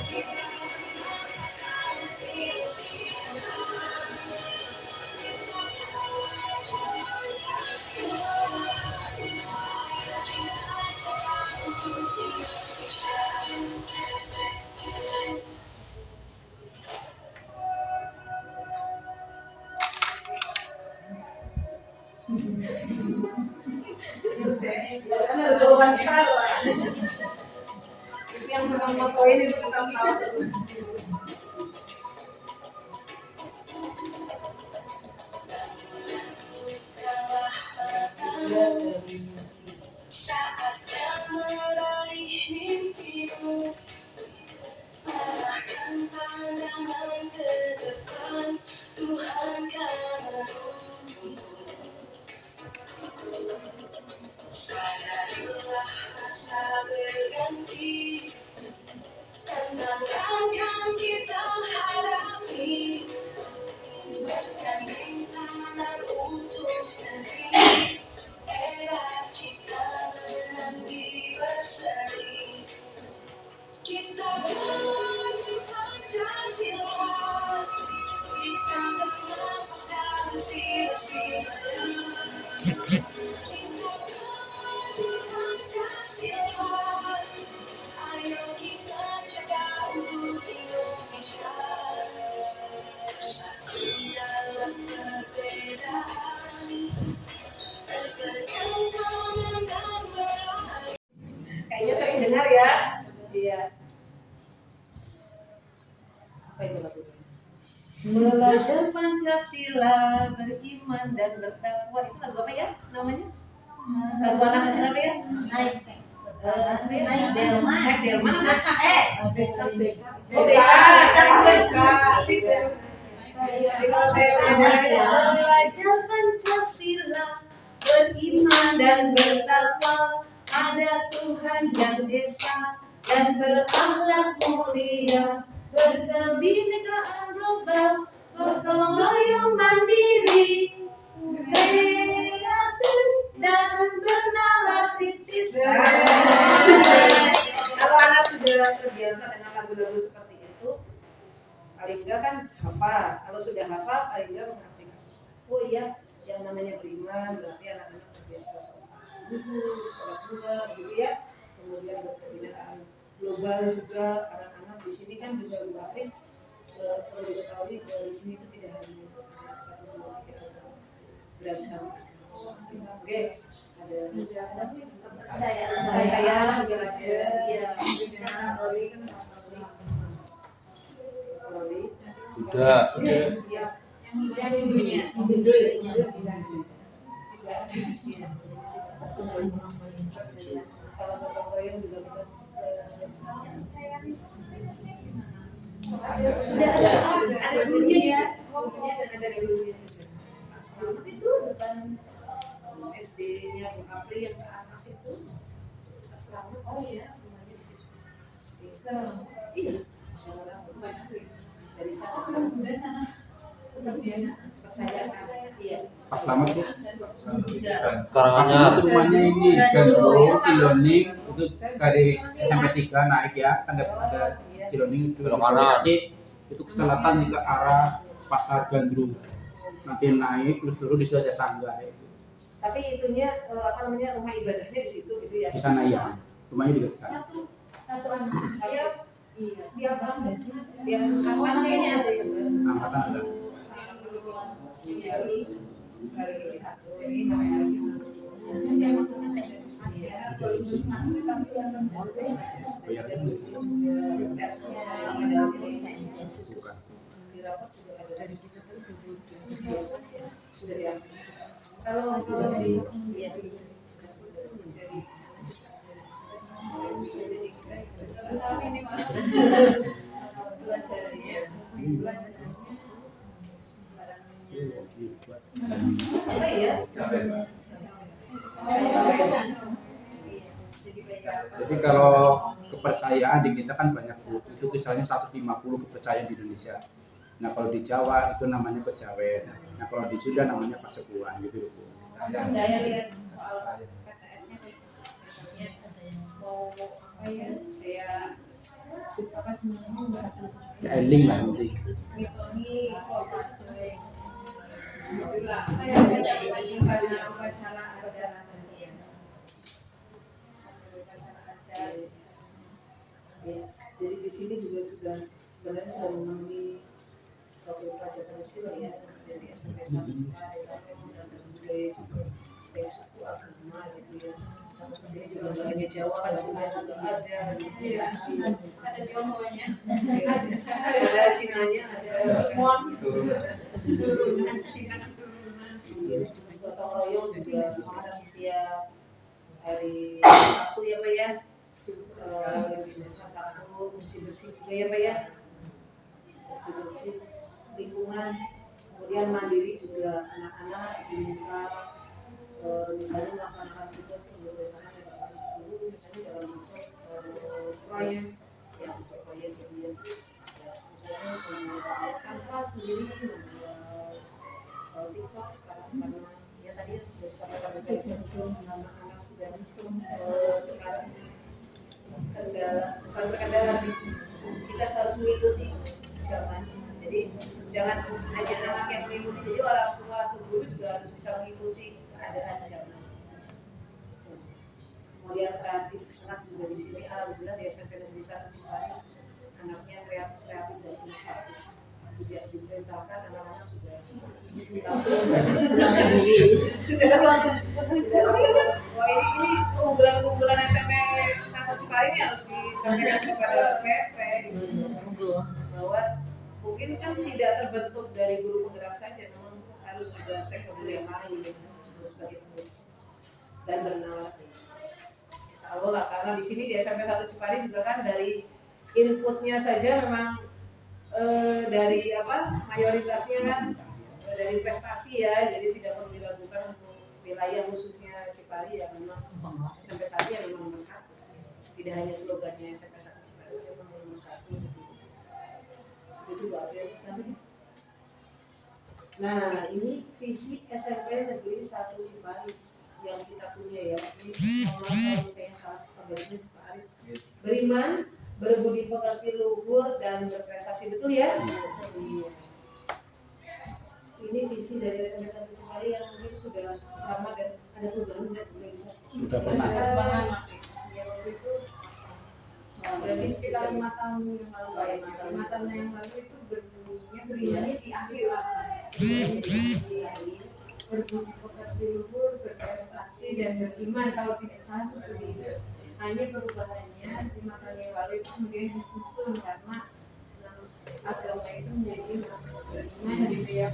S9: kita menghapuskan sia-sianya. Kita belajar Pancasila, ayo kita jaga untuk Indonesia.
S5: Karena ada wawancara. Itu yang pernah motoin itu kita tahu terus.
S9: Saatnya meraih mimpimu, arahkan pandangan ke depan, Tuhan kan menunggu. Sadarilah masa berganti, tantangan kan kita hadapi, bergandeng tangan untuk negeri. Era kita menanti berseri, kita belajar Pancasila, kita bernafas dan sia-sianya. Kita belajar Pancasila, ayo kita jaga untuk Indonesia. Bersatu dalam perbedaan, berpegang tangan dan berani.
S5: Kayaknya sering dengar ya. Iya. Apa itu lagunya? Belajar Pancasila, beriman dan bertakwa. Itu lagu apa ya namanya? Lagu anak kecil apa ya?
S6: Naik
S5: Naik
S6: delman.
S5: Naik delman apa? Oh, beca. Jadi kalau saya belajar Pancasila, beriman dan bertakwa, ada Tuhan yang esa dan berakhlak mulia, berkebinekaan global, gotong royong mandiri, kreatif dan bernalar kritis. Kalau anak sudah terbiasa dengan lagu-lagu seperti itu, paling enggak kan hafal. Kalau sudah hafal, paling enggak mengaplikasikan. Oh iya, yang namanya beriman berarti anak-anak terbiasa sholat duha, gitu ya. Kemudian berkebinekaan global juga, anak-anak di sini kan juga Mbak perlu diketahui bahwa di sini itu tidak hanya satu dua tiga agama, beragam agama. Oke, ada kepercayaan juga ada, ya.
S2: Udah.
S5: Ya.
S8: Yang Hindunya.
S5: Tidak ada di sini. Kalau gotong royong juga kita sudah ada gurunya juga. Ada gurunya juga. Nah, selamat itu depan SD-nya Bu Apri yang ke atas itu. Selamat, oh iya, rumahnya di situ. Sekarang, iya, sekarang dari sana.
S8: Udah sana.
S5: Percayaan, iya.
S2: Pak Slamet ya.
S10: Karanganyar.
S2: Itu rumahnya ini Gandrung, Ciloning, itu dari SMP 3 naik ya, kan ada Ciloning itu
S10: Belok kanan.
S2: itu ke selatan ke arah Pasar Gandrung. Nanti naik terus di situ ada Sanggar ya.
S5: Tapi itunya apa namanya rumah ibadahnya di situ gitu ya.
S2: Di sana ya. Rumahnya di sana.
S5: Satu anak saya
S4: Iya, tiap tahun dan
S5: Tiap kapan kayaknya ada ya Mbak?
S2: Angkatan ada.
S4: Iya, baru satu ini namanya setiap angkatan ada ya, baru satu tapi yang
S2: Bayar itu
S5: tesnya ada ini
S2: bukan.
S5: di rapat juga ada dari situ sudah ya. Kalau di iya dari
S4: tahun ini malah belajarnya
S5: apa ya?
S2: Jadi kalau kepercayaan di kita kan banyak Bu. Itu misalnya 150 kepercayaan di Indonesia. Nah kalau di Jawa itu namanya kejawen. Nah kalau di Sunda namanya pasepuan gitu Bu.
S4: saya lihat soal KTS-nya katanya mau apa ya kayak apa sebenarnya bahasa
S2: Ya eling lah nanti.
S4: mitoni korporasi itulah kayak upacara adat
S5: Ya, jadi di sini juga sebenarnya sudah memenuhi profil pelajar Pancasila ya dari SMP 1 Ciparai tapi memang dan budaya juga dari suku agama gitu ya. Di sini juga nggak hanya Jawa kan Sunda juga ada gitu ya.
S4: ada Tionghoanya
S5: Ada Cinanya, ada Mon.
S4: turunan Cina turunan
S5: Terus gotong royong juga semangat setiap hari Sabtu ya Pak ya. Jumat Sabtu bersih-bersih juga ya Pak ya. Bersih-bersih lingkungan. Kemudian mandiri juga anak-anak diminta misalnya melaksanakan tugas yang berbeda dengan guru misalnya dalam bentuk proyek ya untuk proyek kemudian ya, misalnya membuat kanvas sendiri TikTok sekarang karena ya tadi yang sudah disampaikan juga anak-anak sudah sekarang bukan terkendala sih kita harus mengikuti zaman jadi jangan hanya anak yang mengikuti jadi orang tua atau guru juga harus bisa mengikuti keadaan zaman kemudian kreatif anak juga di sini alhamdulillah di SMP Negeri 1 Ciparai anaknya kreatif dan inovatif tidak diperintahkan anak-anak sudah langsung wah ini keunggulan SMP 1 Ciparai ini harus disampaikan kepada PP bahwa mungkin kan tidak terbentuk dari guru penggerak saja memang harus ada stakeholder yang lain sebagai penggerak dan bernalar insya Allah lah karena di sini di SMP 1 Ciparai juga kan dari inputnya saja memang dari mayoritasnya kan dari prestasi ya jadi tidak perlu diragukan untuk wilayah khususnya Ciparai yang memang SMP 1 yang memang nomor 1 tidak hanya slogannya SMP 1 Ciparai memang nomor 1 itu Mbak April. Nah ini visi SMP Negeri 1 Ciparai yang kita punya ya ini kalau misalnya salah pembahasannya Pak Aris beriman berbudi pekerti luhur dan berprestasi betul ya? Iya. Ini visi dari SMP 1 Ciparai yang mungkin sudah lama dan ada perubahan nggak bisa?
S2: Sudah pernah.
S4: ya waktu itu dari sekitar 5 tahun yang lalu 5 tahun yang lalu itu berimannya di akhir lah berbudi pekerti luhur berprestasi dan beriman kalau tidak salah seperti itu hanya perubahannya 5 tahun yang lalu itu kemudian disusun karena agama itu menjadi beriman gitu ya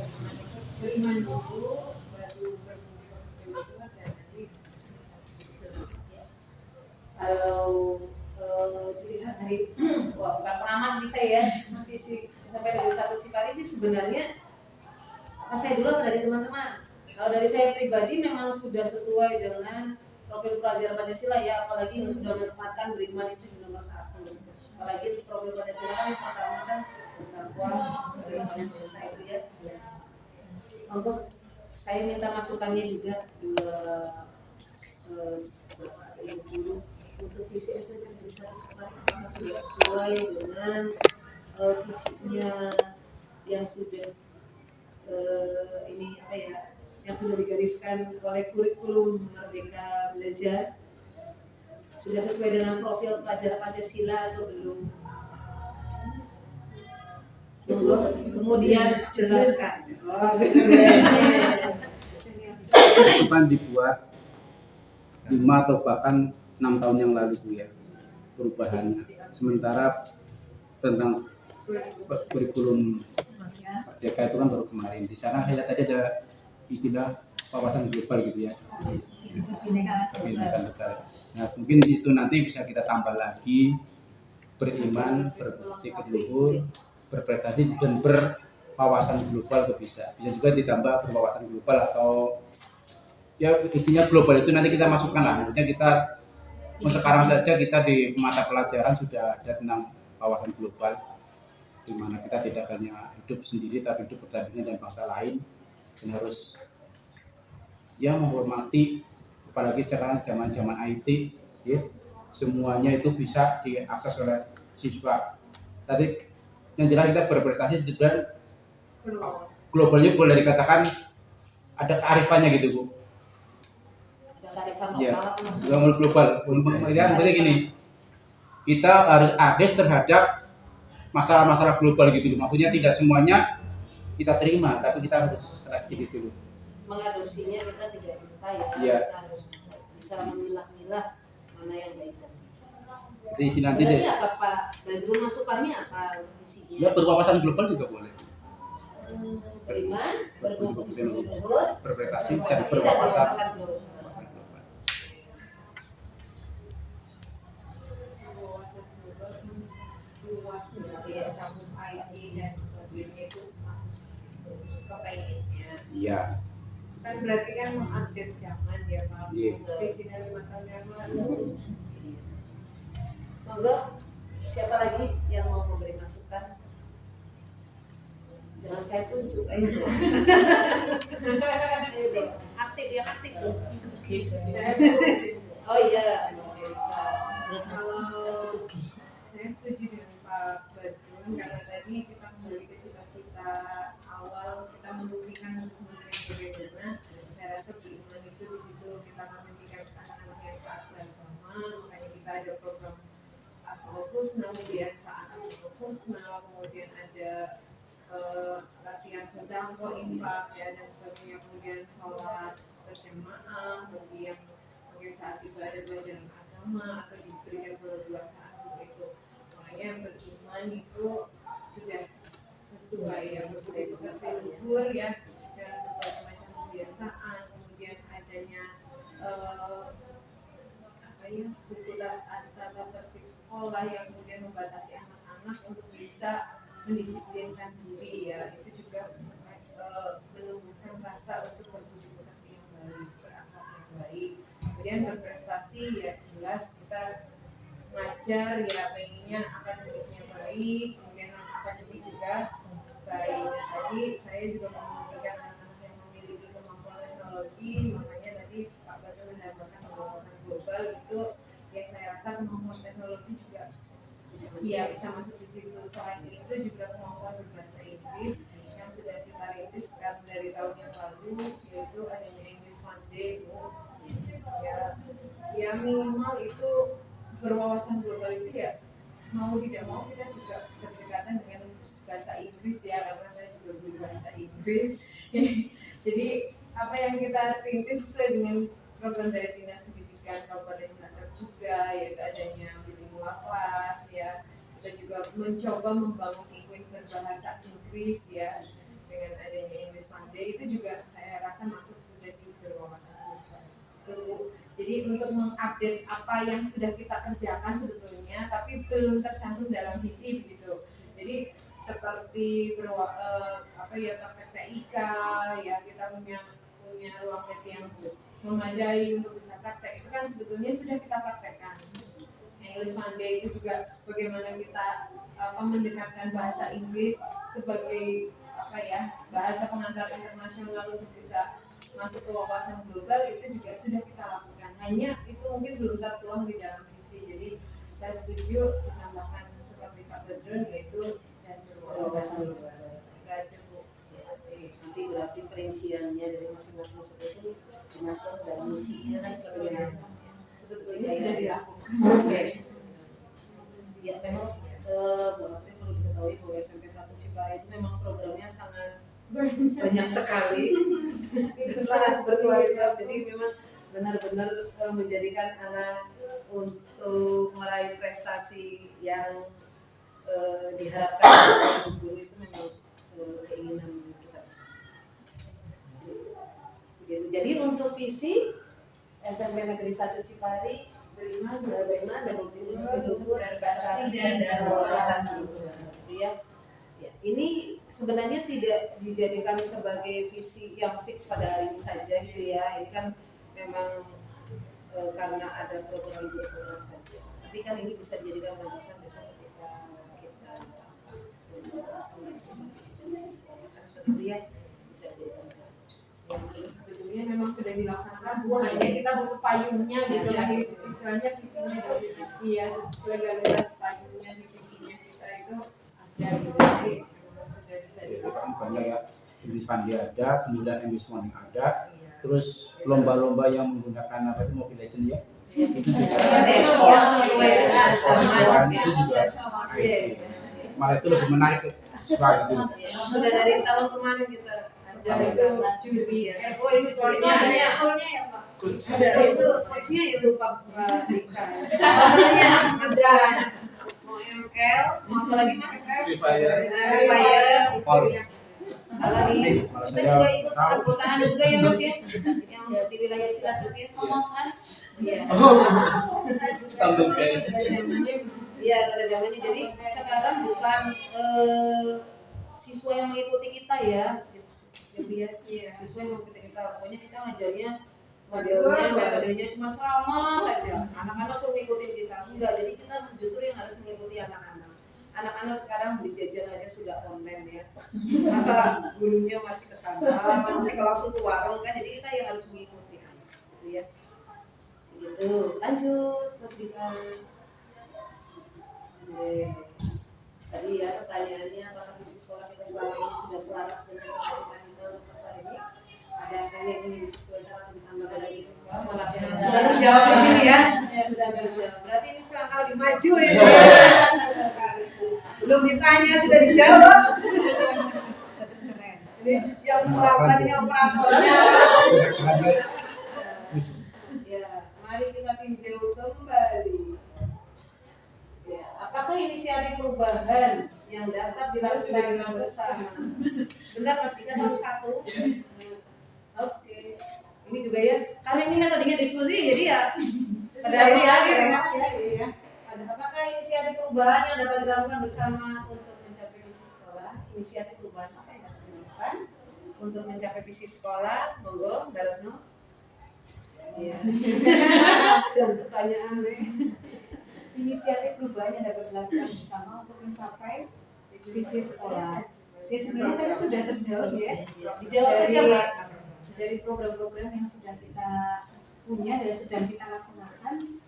S4: beriman dulu baru berbudi pekerti luhur dan nanti
S5: Kalau dilihat dari bukan pengamat bisa ya visi sampai dari 1 Ciparai sih sebenarnya apa saya dulu apa dari teman-teman kalau dari saya pribadi memang sudah sesuai dengan profil pelajar Pancasila ya apalagi yang sudah menempatkan beriman itu di nomor 1 apalagi profil Pancasila kan yang pertama kan bertakwa beriman biasa itu ya untuk saya minta masukannya juga dulu untuk visi SMP Negeri 1 Ciparai apakah sudah sesuai dengan visinya yang sudah ini apa ya yang sudah digariskan oleh kurikulum Merdeka Belajar sudah sesuai dengan profil pelajar Pancasila atau belum Kemudian jelaskan.
S2: Itu kan dibuat 5 atau bahkan 6 tahun yang lalu Bu ya, perubahannya. Sementara tentang kurikulum Merdeka itu kan baru kemarin. Di sana saya tadi ada istilah wawasan global gitu ya. Kebinekaan negara. Nah mungkin itu nanti bisa kita tambah lagi, beriman, berbukti luhur, berprestasi dan berwawasan global itu bisa. Bisa juga ditambah berwawasan global atau ya isinya global itu nanti kita masukkan lah. Maksudnya kita sekarang saja kita di mata pelajaran sudah ada tentang wawasan global, di mana kita tidak hanya hidup sendiri tapi hidup berdampingan dengan bangsa lain dan harus ya menghormati, apalagi sekarang zaman IT ya, semuanya itu bisa diakses oleh siswa. Tadi yang jelas kita berprestasi dan globalnya boleh dikatakan ada kearifannya gitu Bu. Ya, global. Maksudnya gini, kita harus adil terhadap masalah-masalah global gitu. Maksudnya tidak semuanya kita terima, tapi kita harus seleksi gitu.
S5: Mengadopsinya kita tidak minta ya,
S2: Iya.
S5: kita harus bisa memilah-milah mana yang baik dan tidak.
S2: Jadi nanti deh.
S5: Berarti apa Pak Badrun masukannya apa visinya?
S2: Ya berwawasan global juga boleh.
S5: Beriman, berbukti luhur,
S2: Berprestasi dan
S5: dan
S2: berwawasan
S5: global.
S4: Luas ya, cakup IT dan sebagainya itu masuk di situ kepengennya.
S2: Iya.
S4: Kan berarti kan mengupdate zaman ya Pak.
S2: Iya.
S4: Visinya 5 tahun yang lalu.
S5: Monggo, siapa lagi yang mau memberi masukan? Jangan saya tunjuk, ayo dong. Ayo deh, aktif ya aktif. Oh iya, Mbak Elisa.
S4: Kalau saya setuju dengan Pak Badrun karena tadi kita kembali ke cita-cita awal kita membuktikan hubungan yang bagaimana. Saya rasa beriman itu di situ kita membuktikan anak-anak yang taat beragama, makanya kita ada program Asmaul Husna, kemudian saat Asmaul Husna, kemudian ada latihan sedangko, infak ya dan sebagainya, kemudian sholat berjamaah, kemudian mungkin saat ibadah belajar agama atau diberikan keleluasaan itu. Makanya beriman itu sudah sesuai ya, sesuai kepercayaan luhur ya, dan berbagai macam kebiasaan, kemudian adanya buku tata tertib sekolah yang kemudian membatasi anak-anak untuk bisa mendisiplinkan diri ya, itu juga menumbuhkan rasa untuk berbudi pekerti yang baik, berakhlak yang baik. Kemudian berprestasi ya jelas kita ngajar ya pengennya akademiknya baik, kemudian akademik juga baik. Nah, tadi saya juga membuktikan anak-anak yang memiliki kemampuan teknologi, makanya tadi Pak Baca menambahkan wawasan global itu ya saya rasa kemampuan teknologi juga bisa masuk di situ. Selain itu juga kemampuan berbahasa Inggris yang sudah kita rintis dari tahun yang lalu, yaitu adanya English One Day Bu. Ya minimal itu berwawasan global itu ya mau tidak mau kita juga berdekatan dengan bahasa Inggris ya, karena saya juga guru bahasa Inggris. Jadi apa yang kita rintis sesuai dengan program dari Dinas Pendidikan Kabupaten Cilacap juga, yaitu adanya bilingual kelas ya. Kita juga mencoba membangun iklim berbahasa Inggris ya, dengan adanya English One Day itu juga saya rasa masuk sudah di berwawasan global. Jadi untuk mengupdate apa yang sudah kita kerjakan sebetulnya, tapi belum tercantum dalam visi begitu. Jadi seperti praktek TIK ya, kita punya ruang lab yang memadai untuk bisa praktek, itu kan sebetulnya sudah kita praktekkan. English One Day itu juga bagaimana kita mendekatkan bahasa Inggris sebagai bahasa pengantar internasional untuk bisa masuk ke wawasan global, itu juga sudah kita lakukan. Hanya itu mungkin belum tertuang di dalam visi. Jadi saya setuju menambahkan seperti Pak Badrun, yaitu dan berwawasan global. Enggak cukup.
S5: Nanti berarti perinciannya dari masing-masing masuk itu dimasukkan dalam misinya kan seperti itu.
S4: Sebetulnya sudah dilakukan.
S5: Ya memang Bapak perlu diketahui bahwa SMP 1 Ciparai itu memang programnya siswanya sangat banyak sekali, sangat berkualitas. Jadi memang benar-benar menjadikan anak untuk meraih prestasi yang diharapkan oleh guru itu memang keinginan kita bersama. Begitu. Jadi untuk visi SMP Negeri 1 Cipari bagaimana mendukung prestasi dan wawasan guru. Ya, ini sebenarnya tidak dijadikan sebagai visi yang fit pada hari ini saja gitu ya. Ini kan memang karena ada program saja. Tapi kan ini bisa dijadikan landasan besok ketika kita visi sekolah kan seperti ya bisa dijadikan.
S8: Sebetulnya memang sudah dilaksanakan, hanya kita butuh payungnya gitu kan, istilahnya visinya dari ya legalitas payungnya di visinya kita itu ada gitu, jadi sudah bisa
S2: Kan banyak ya, English Pandi ada, kemudian English Morning ada, terus lomba-lomba yang menggunakan apa itu Mobile Legends ya. Itu juga
S5: sesuai dengan
S2: selain itu juga malah itu lebih menarik soal itu.
S5: sudah dari tahun kemarin kita
S8: ada itu juri
S5: oh ini jurinya ada ya ada itu coachnya itu Pak Dika maksudnya mau ML mau apa lagi Mas Free Fire lagi kita juga ikut anggotaan juga ya Mas ya yang di wilayah Cilacap ya Mas iya
S10: Sambung guys.
S5: iya pada zamannya. Jadi sekarang bukan siswa yang mengikuti kita ya siswa yang mengikuti kita, pokoknya kita ngajarnya metodenya cuma ceramah saja, anak-anak suruh ngikutin kita enggak. Jadi kita justru yang harus mengikuti anak-anak sekarang beli jajan aja sudah online ya, masa gurunya masih kesana masih langsung ke warung kan. Jadi kita yang harus mengikuti anak gitu ya. Gitu lanjut Mas Dika. Tadi ya pertanyaannya apakah visi sekolah kita selama ini sudah selaras dengan cita-cita kita untuk masa ini? Ada yang ingin disesuaikan atau ditambahkan lagi ke sekolah? Malah sudah terjawab di sini ya. Sudah terjawab. Berarti ini selangkah lebih maju ya. Belum ditanya sudah dijawab. Ini yang melakukan ini operatornya. Ya, mari kita tinjau kembali. Apakah inisiatif perubahan yang dapat dilakukan bersama? Sebentar Mas Dika satu-satu. Oke. Ini juga ya. Karena ini metodenya diskusi jadi ya pada hari akhir ya. Apakah inisiatif perubahan yang dapat dilakukan bersama untuk mencapai visi sekolah? Inisiatif perubahan apa yang dapat dilakukan untuk mencapai visi sekolah? Monggo, Mbak Retno. Iya. Jangan pertanyaan nih.
S11: Inisiatif perubahan yang dapat dilakukan bersama untuk mencapai visi sekolah. Ya sebenarnya tadi sudah terjawab ya.
S5: Dijawab saja Mbak.
S11: Dari program-program yang sudah kita punya dan sedang kita laksanakan,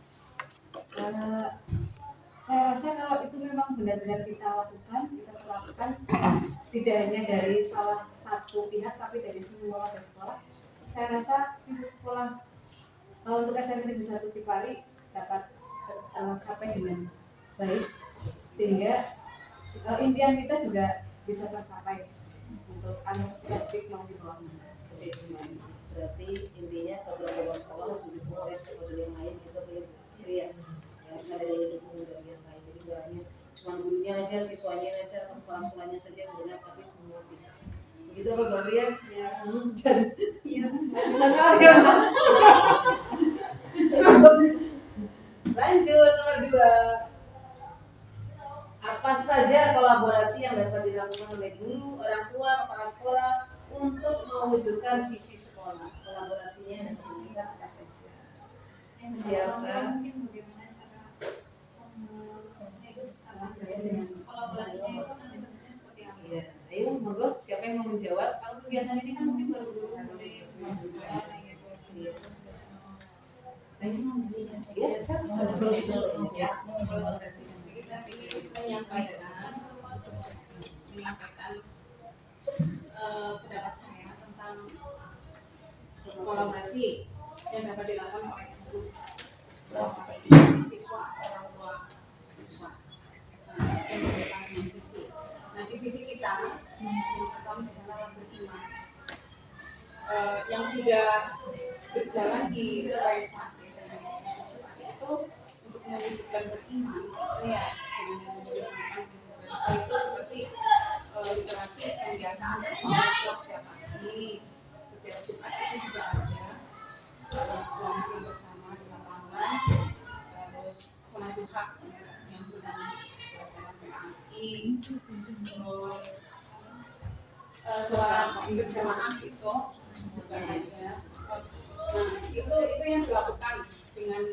S11: saya rasa kalau itu memang benar-benar kita lakukan, kita lakukan tidak hanya dari salah satu pihak tapi dari semua warga sekolah. Saya rasa visi sekolah untuk SMP Negeri 1 Cipari dapat tercapai dengan baik sehingga impian kita juga bisa tercapai untuk anak sekolah mau di bawah seperti itu.
S5: Berarti intinya program sekolah harus didukung oleh stakeholder yang lain gitu ya. Harus ada yang didukung dari yang lain. Jadi gak hanya cuma gurunya aja, siswanya aja, kepala sekolahnya saja yang benar, tapi semua pihak. Begitu apa Mbak Ria? Ya. Lanjut nomor 2. Apa saja kolaborasi yang dapat dilakukan oleh guru, orang tua, kepala sekolah untuk mewujudkan visi sekolah? Kolaborasinya dan kita apa saja? Siapa?
S4: Mungkin bagaimana cara kolaborasinya itu bentuknya seperti apa?
S5: Iya, ayo monggo siapa yang mau menjawab?
S4: Kalau kegiatan ini kan mungkin baru-baru mulai gitu.
S5: Iya.
S3: Ya, saya
S8: ya, kita ingin menyampaikan pendapat saya tentang kolaborasi yang dapat dilakukan oleh guru, siswa, orang tua siswa yang berkaitan dengan visi. Nanti visi kita yang pertama yang sudah berjalan di sebagai saat SMP itu untuk mewujudkan beriman itu ya dengan yang disampaikan itu seperti literasi kebiasaan bersama setiap pagi, setiap Jumat itu juga ada selalu bersama di lapangan, terus sholat duha yang sedang jalan PAI, terus sholat berjamaah itu juga ada. Nah itu yang dilakukan dengan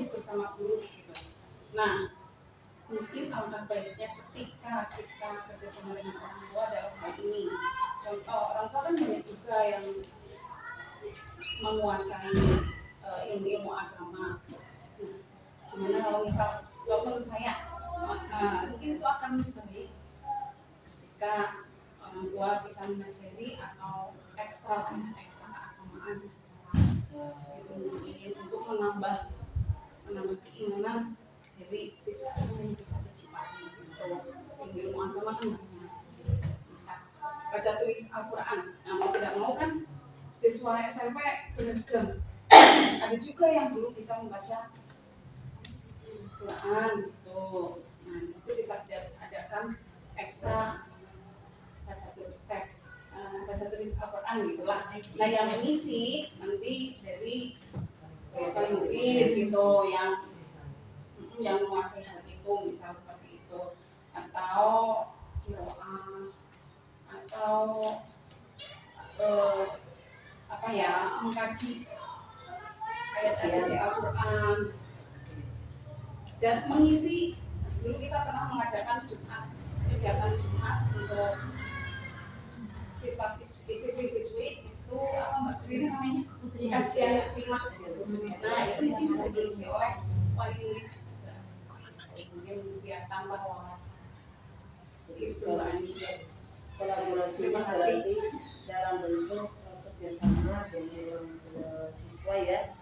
S8: bersama guru gitu. Nah mungkin alangkah baiknya ketika kita kerjasama dengan orang tua dalam hal ini. Contoh orang tua kan banyak juga yang menguasai ilmu agama. Gimana kalau misal menurut saya mungkin itu akan baik jika orang tua bisa mengajari atau ekstra keagamaan di sekolah itu mungkin untuk menambah keimanan dari siswa yang bisa Cipari untuk ilmu agama kan banyak. Baca tulis Al-Quran, mau tidak mau kan siswa SMP beragam. Ada juga yang dulu bisa membaca Quran gitu. Nah, di situ bisa diadakan ekstra baca tulis Al-Quran gitulah. Nah, yang mengisi nanti dari murid gitu yang menguasai hal itu, misal seperti itu, atau qiraah atau mengkaji ayat-ayat Al-Quran dan mengisi. Dulu kita pernah mengadakan kegiatan Jumat untuk siswi-siswi itu apa mbak Tri namanya? Kajian muslimah. Nah itu bisa diisi oleh wali murid juga. Kemudian biar tambah wawasan. Itu
S5: kolaborasi berarti dalam bentuk kerjasama dengan siswa ya,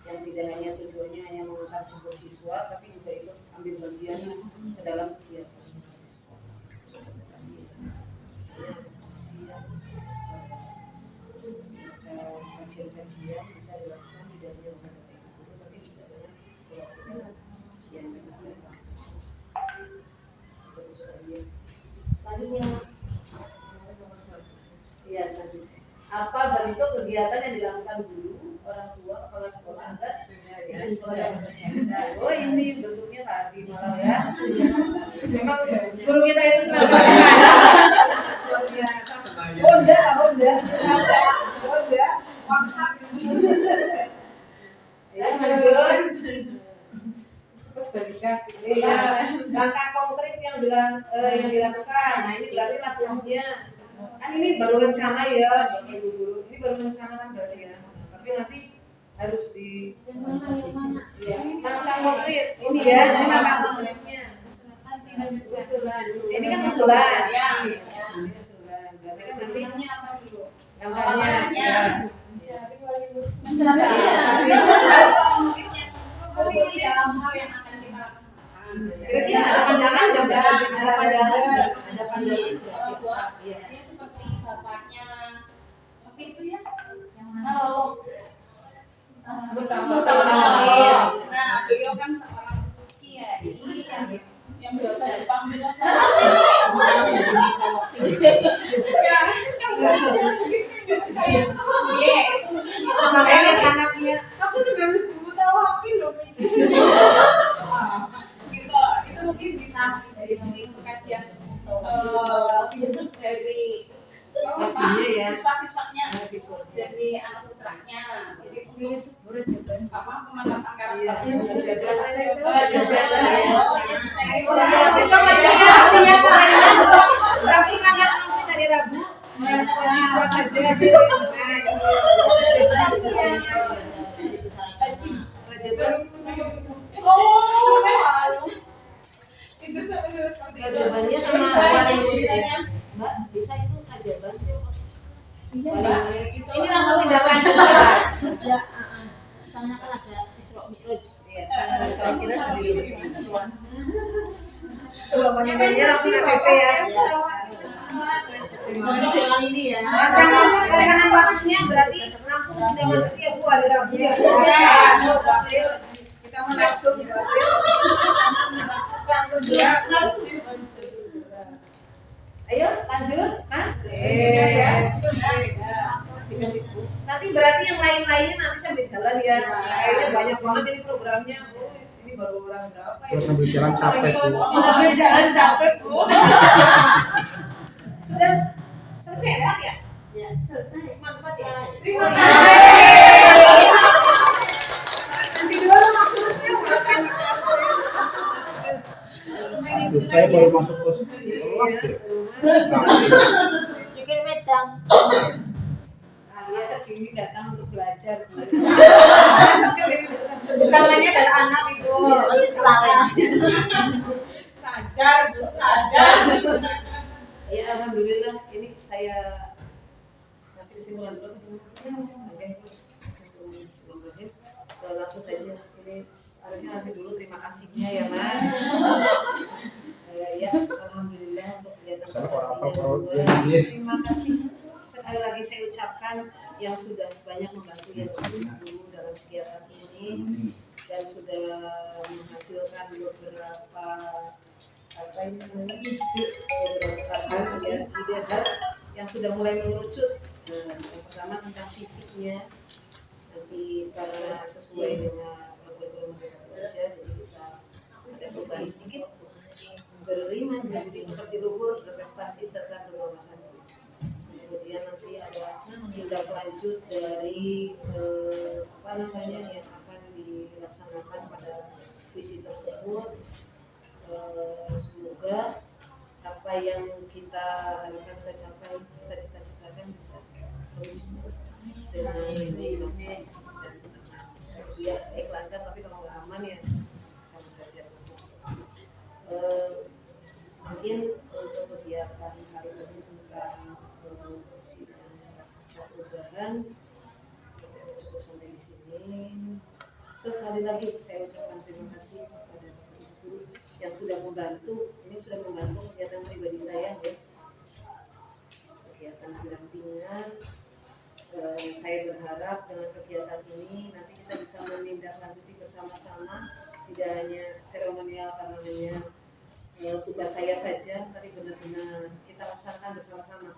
S5: yang tidak hanya tujuannya hanya mengangkat jemput siswa, tapi juga ikut ambil bagian ke dalam kegiatan sekolah. Kajian bisa dilakukan tidak hanya oleh Bapak Ibu guru, tapi bisa dengan kelompok yang berbeda. Selanjutnya, ya selanjutnya. Apa bentuk kegiatan yang dilakukan guru, orang tua, kepala sekolah agar isi sekolah yang berbeda? Oh ini bentuknya tadi malah ya. Memang guru kita itu senang. Honda. Ya lanjut. Iya, langkah konkret yang dilakukan. Nah ini berarti latihannya. Kan ini baru rencana ya, Bapak Ibu guru. Ini baru rencana kan berarti ya. Tapi nanti harus di ya, langkah konkret. Ini ya, ini langkah konkretnya. Ini kan usulan. Ya. Ini usulan. Berarti kan nanti apa dulu? Langkahnya.
S8: Ini dalam hal yang akan kita laksanakan.
S5: Kira-kira ada pandangan nggak? Ada pandangan.
S8: Ini seperti bapaknya, tapi itu ya kalau nah beliau kan seorang kiai yang biasa Jepang bilang ya kan saya itu mungkin bisa
S5: anaknya.
S8: aku juga belum tahu hakim loh gitu. Itu mungkin bisa di sini untuk kajian dari siswa-siswanya, dari anak putranya, mungkin pemanfaatan karakter.
S5: Langsung angkat mungkin dari Rabu, siswa saja.
S8: Itu seperti itu.
S5: Rajabannya sama wali murid ya. Mbak, bisa itu rajaban besok.
S8: Iya, Mbak.
S5: Ini langsung tindak lanjut ya.
S3: Soalnya kan ada Isra Mi'raj.
S5: Iya. Saya kira di Tuh, namanya langsung ACC ya.
S3: Cocok dengan ini ya.
S5: Rancangan waktunya berarti langsung sudah masuk ya Bu, hari Rabu ya. Kita mau langsung gerak. Ayo lanjut Mas. Nanti berarti yang lain-lainnya nanti sambil jalan ya. Kayaknya banyak banget ini programnya. Oh, ini baru orang berapa ya?
S2: Terus sambil jalan capek Bu.
S5: Sambil jalan capek Bu. Sudah selesai Pak ya?
S6: Ya, selesai.
S5: Mantap ya.
S6: Terima
S5: Nanti dulu maksudnya terima kasih.
S2: Saya baru masuk ke sekolah ya.
S3: Bikin medang.
S11: Kalian kesini datang untuk belajar.
S5: Utamanya adalah anak itu.
S8: Sadar Bu, sadar.
S5: Ya alhamdulillah ini saya kasih kesimpulan dulu. Oke, langsung saja. Ini harusnya nanti dulu terima kasihnya ya Mas. Ya alhamdulillah untuk kegiatan ini. Terima kasih sekali lagi saya ucapkan yang sudah banyak membantu ya dulu dalam kegiatan ini dan sudah menghasilkan beberapa apa ini namanya beberapa ide yang sudah mulai mengerucut. Yang pertama tentang fisiknya nanti karena sesuai dengan kurikulum Merdeka Belajar jadi kita ada perubahan sedikit berlima menjadi pekerti luhur berprestasi serta berwawasan. Kemudian nanti ada tindak lanjut dari apa namanya yang akan dilaksanakan pada visi tersebut. Semoga apa yang kita harapkan kita capai, kita cita-citakan bisa terwujud dengan baik dan biar baik lancar, tapi kalau nggak aman ya sama saja. Mungkin untuk kegiatan kali ini tentang sidang satu bahan cukup sampai di sini. Sekali lagi saya ucapkan terima kasih kepada Ibu yang sudah membantu. Ini sudah membantu kegiatan pribadi saya ya, kegiatan pendampingan. Saya berharap dengan kegiatan ini nanti kita bisa menindaklanjuti bersama-sama, tidak hanya seremonial karena hanya tugas saya saja, tapi benar-benar kita laksanakan bersama-sama.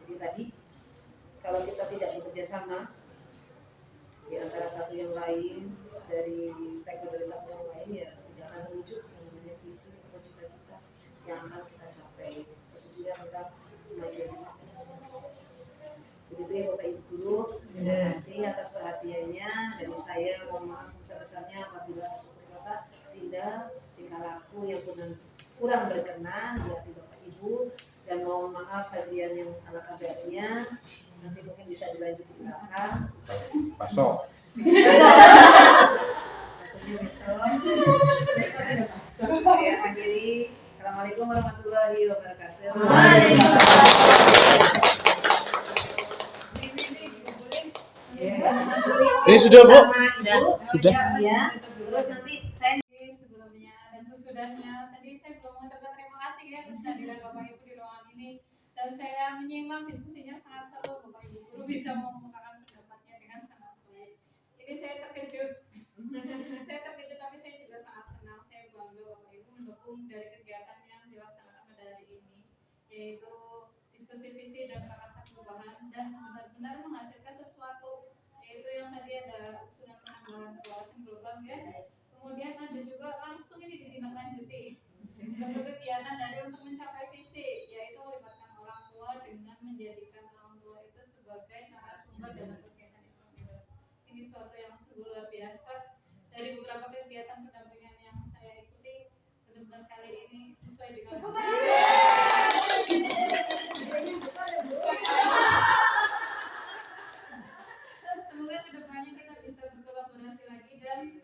S5: Jadi tadi kalau kita tidak bekerja sama di antara satu yang lain, dari stakeholder satu yang lain ya tidak akan terwujud yang namanya visi atau cita-cita yang akan kita capai, khususnya tentang kemajuan desa. Begitu ya Bapak Ibu Guru, terima kasih atas perhatiannya. Dari saya mohon maaf sebesar-besarnya apabila berkata tidak tingkah laku yang kurang berkenan di hati Bapak Ibu, dan mohon maaf sajian yang ala kadarnya nanti mungkin bisa dilanjut di belakang.
S2: Pasok.
S5: Maksudnya besok saya akhiri. Assalamualaikum warahmatullahi wabarakatuh.
S2: Ini sudah Bu?
S5: Sudah. Ya. Terus nanti saya
S4: Sebelumnya dan sesudahnya tadi saya belum mengucapkan terima kasih ya atas kehadiran Bapak Ibu di ruangan ini, dan saya menyimak diskusinya sangat seru. Bapak Ibu Guru bisa mengemukakan pendapatnya dengan sangat baik. Ini saya terkejut. Saya terkejut tapi saya juga sangat senang. Saya bangga Bapak Ibu mendukung dari kegiatan yang dilaksanakan pada hari ini, yaitu diskusi visi dan gagasan perubahan dan benar-benar menghasilkan sesuatu, yaitu yang tadi ada usulan penambahan wawasan global ya. Kemudian ada juga langsung ini ditindaklanjuti bentuk kegiatan dari untuk mencapai visi, yaitu melibatkan orang tua dengan menjadikan orang tua itu sebagai narasumber dalam kegiatan Islam. Ini suatu yang sungguh luar biasa. Dari beberapa kegiatan pendampingan yang saya ikuti, benar-benar kali ini sesuai dengan semoga kedepannya kita bisa berkolaborasi lagi dan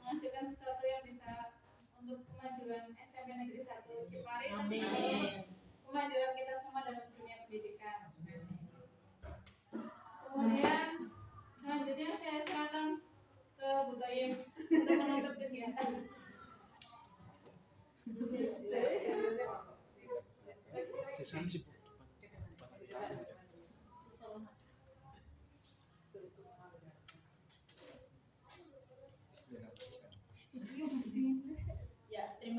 S4: menghasilkan sesuatu yang bisa untuk kemajuan SMP Negeri 1 Cipari, kemajuan kita semua dalam dunia pendidikan. Kemudian selanjutnya saya serahkan ke Bu Toyib untuk menutup kegiatan.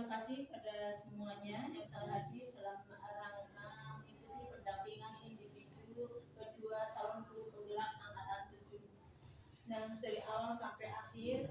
S3: kasih pada semuanya yang telah hadir dalam rangka mengikuti pendampingan individu kedua calon guru penggerak angkatan 7. Dan dari awal sampai akhir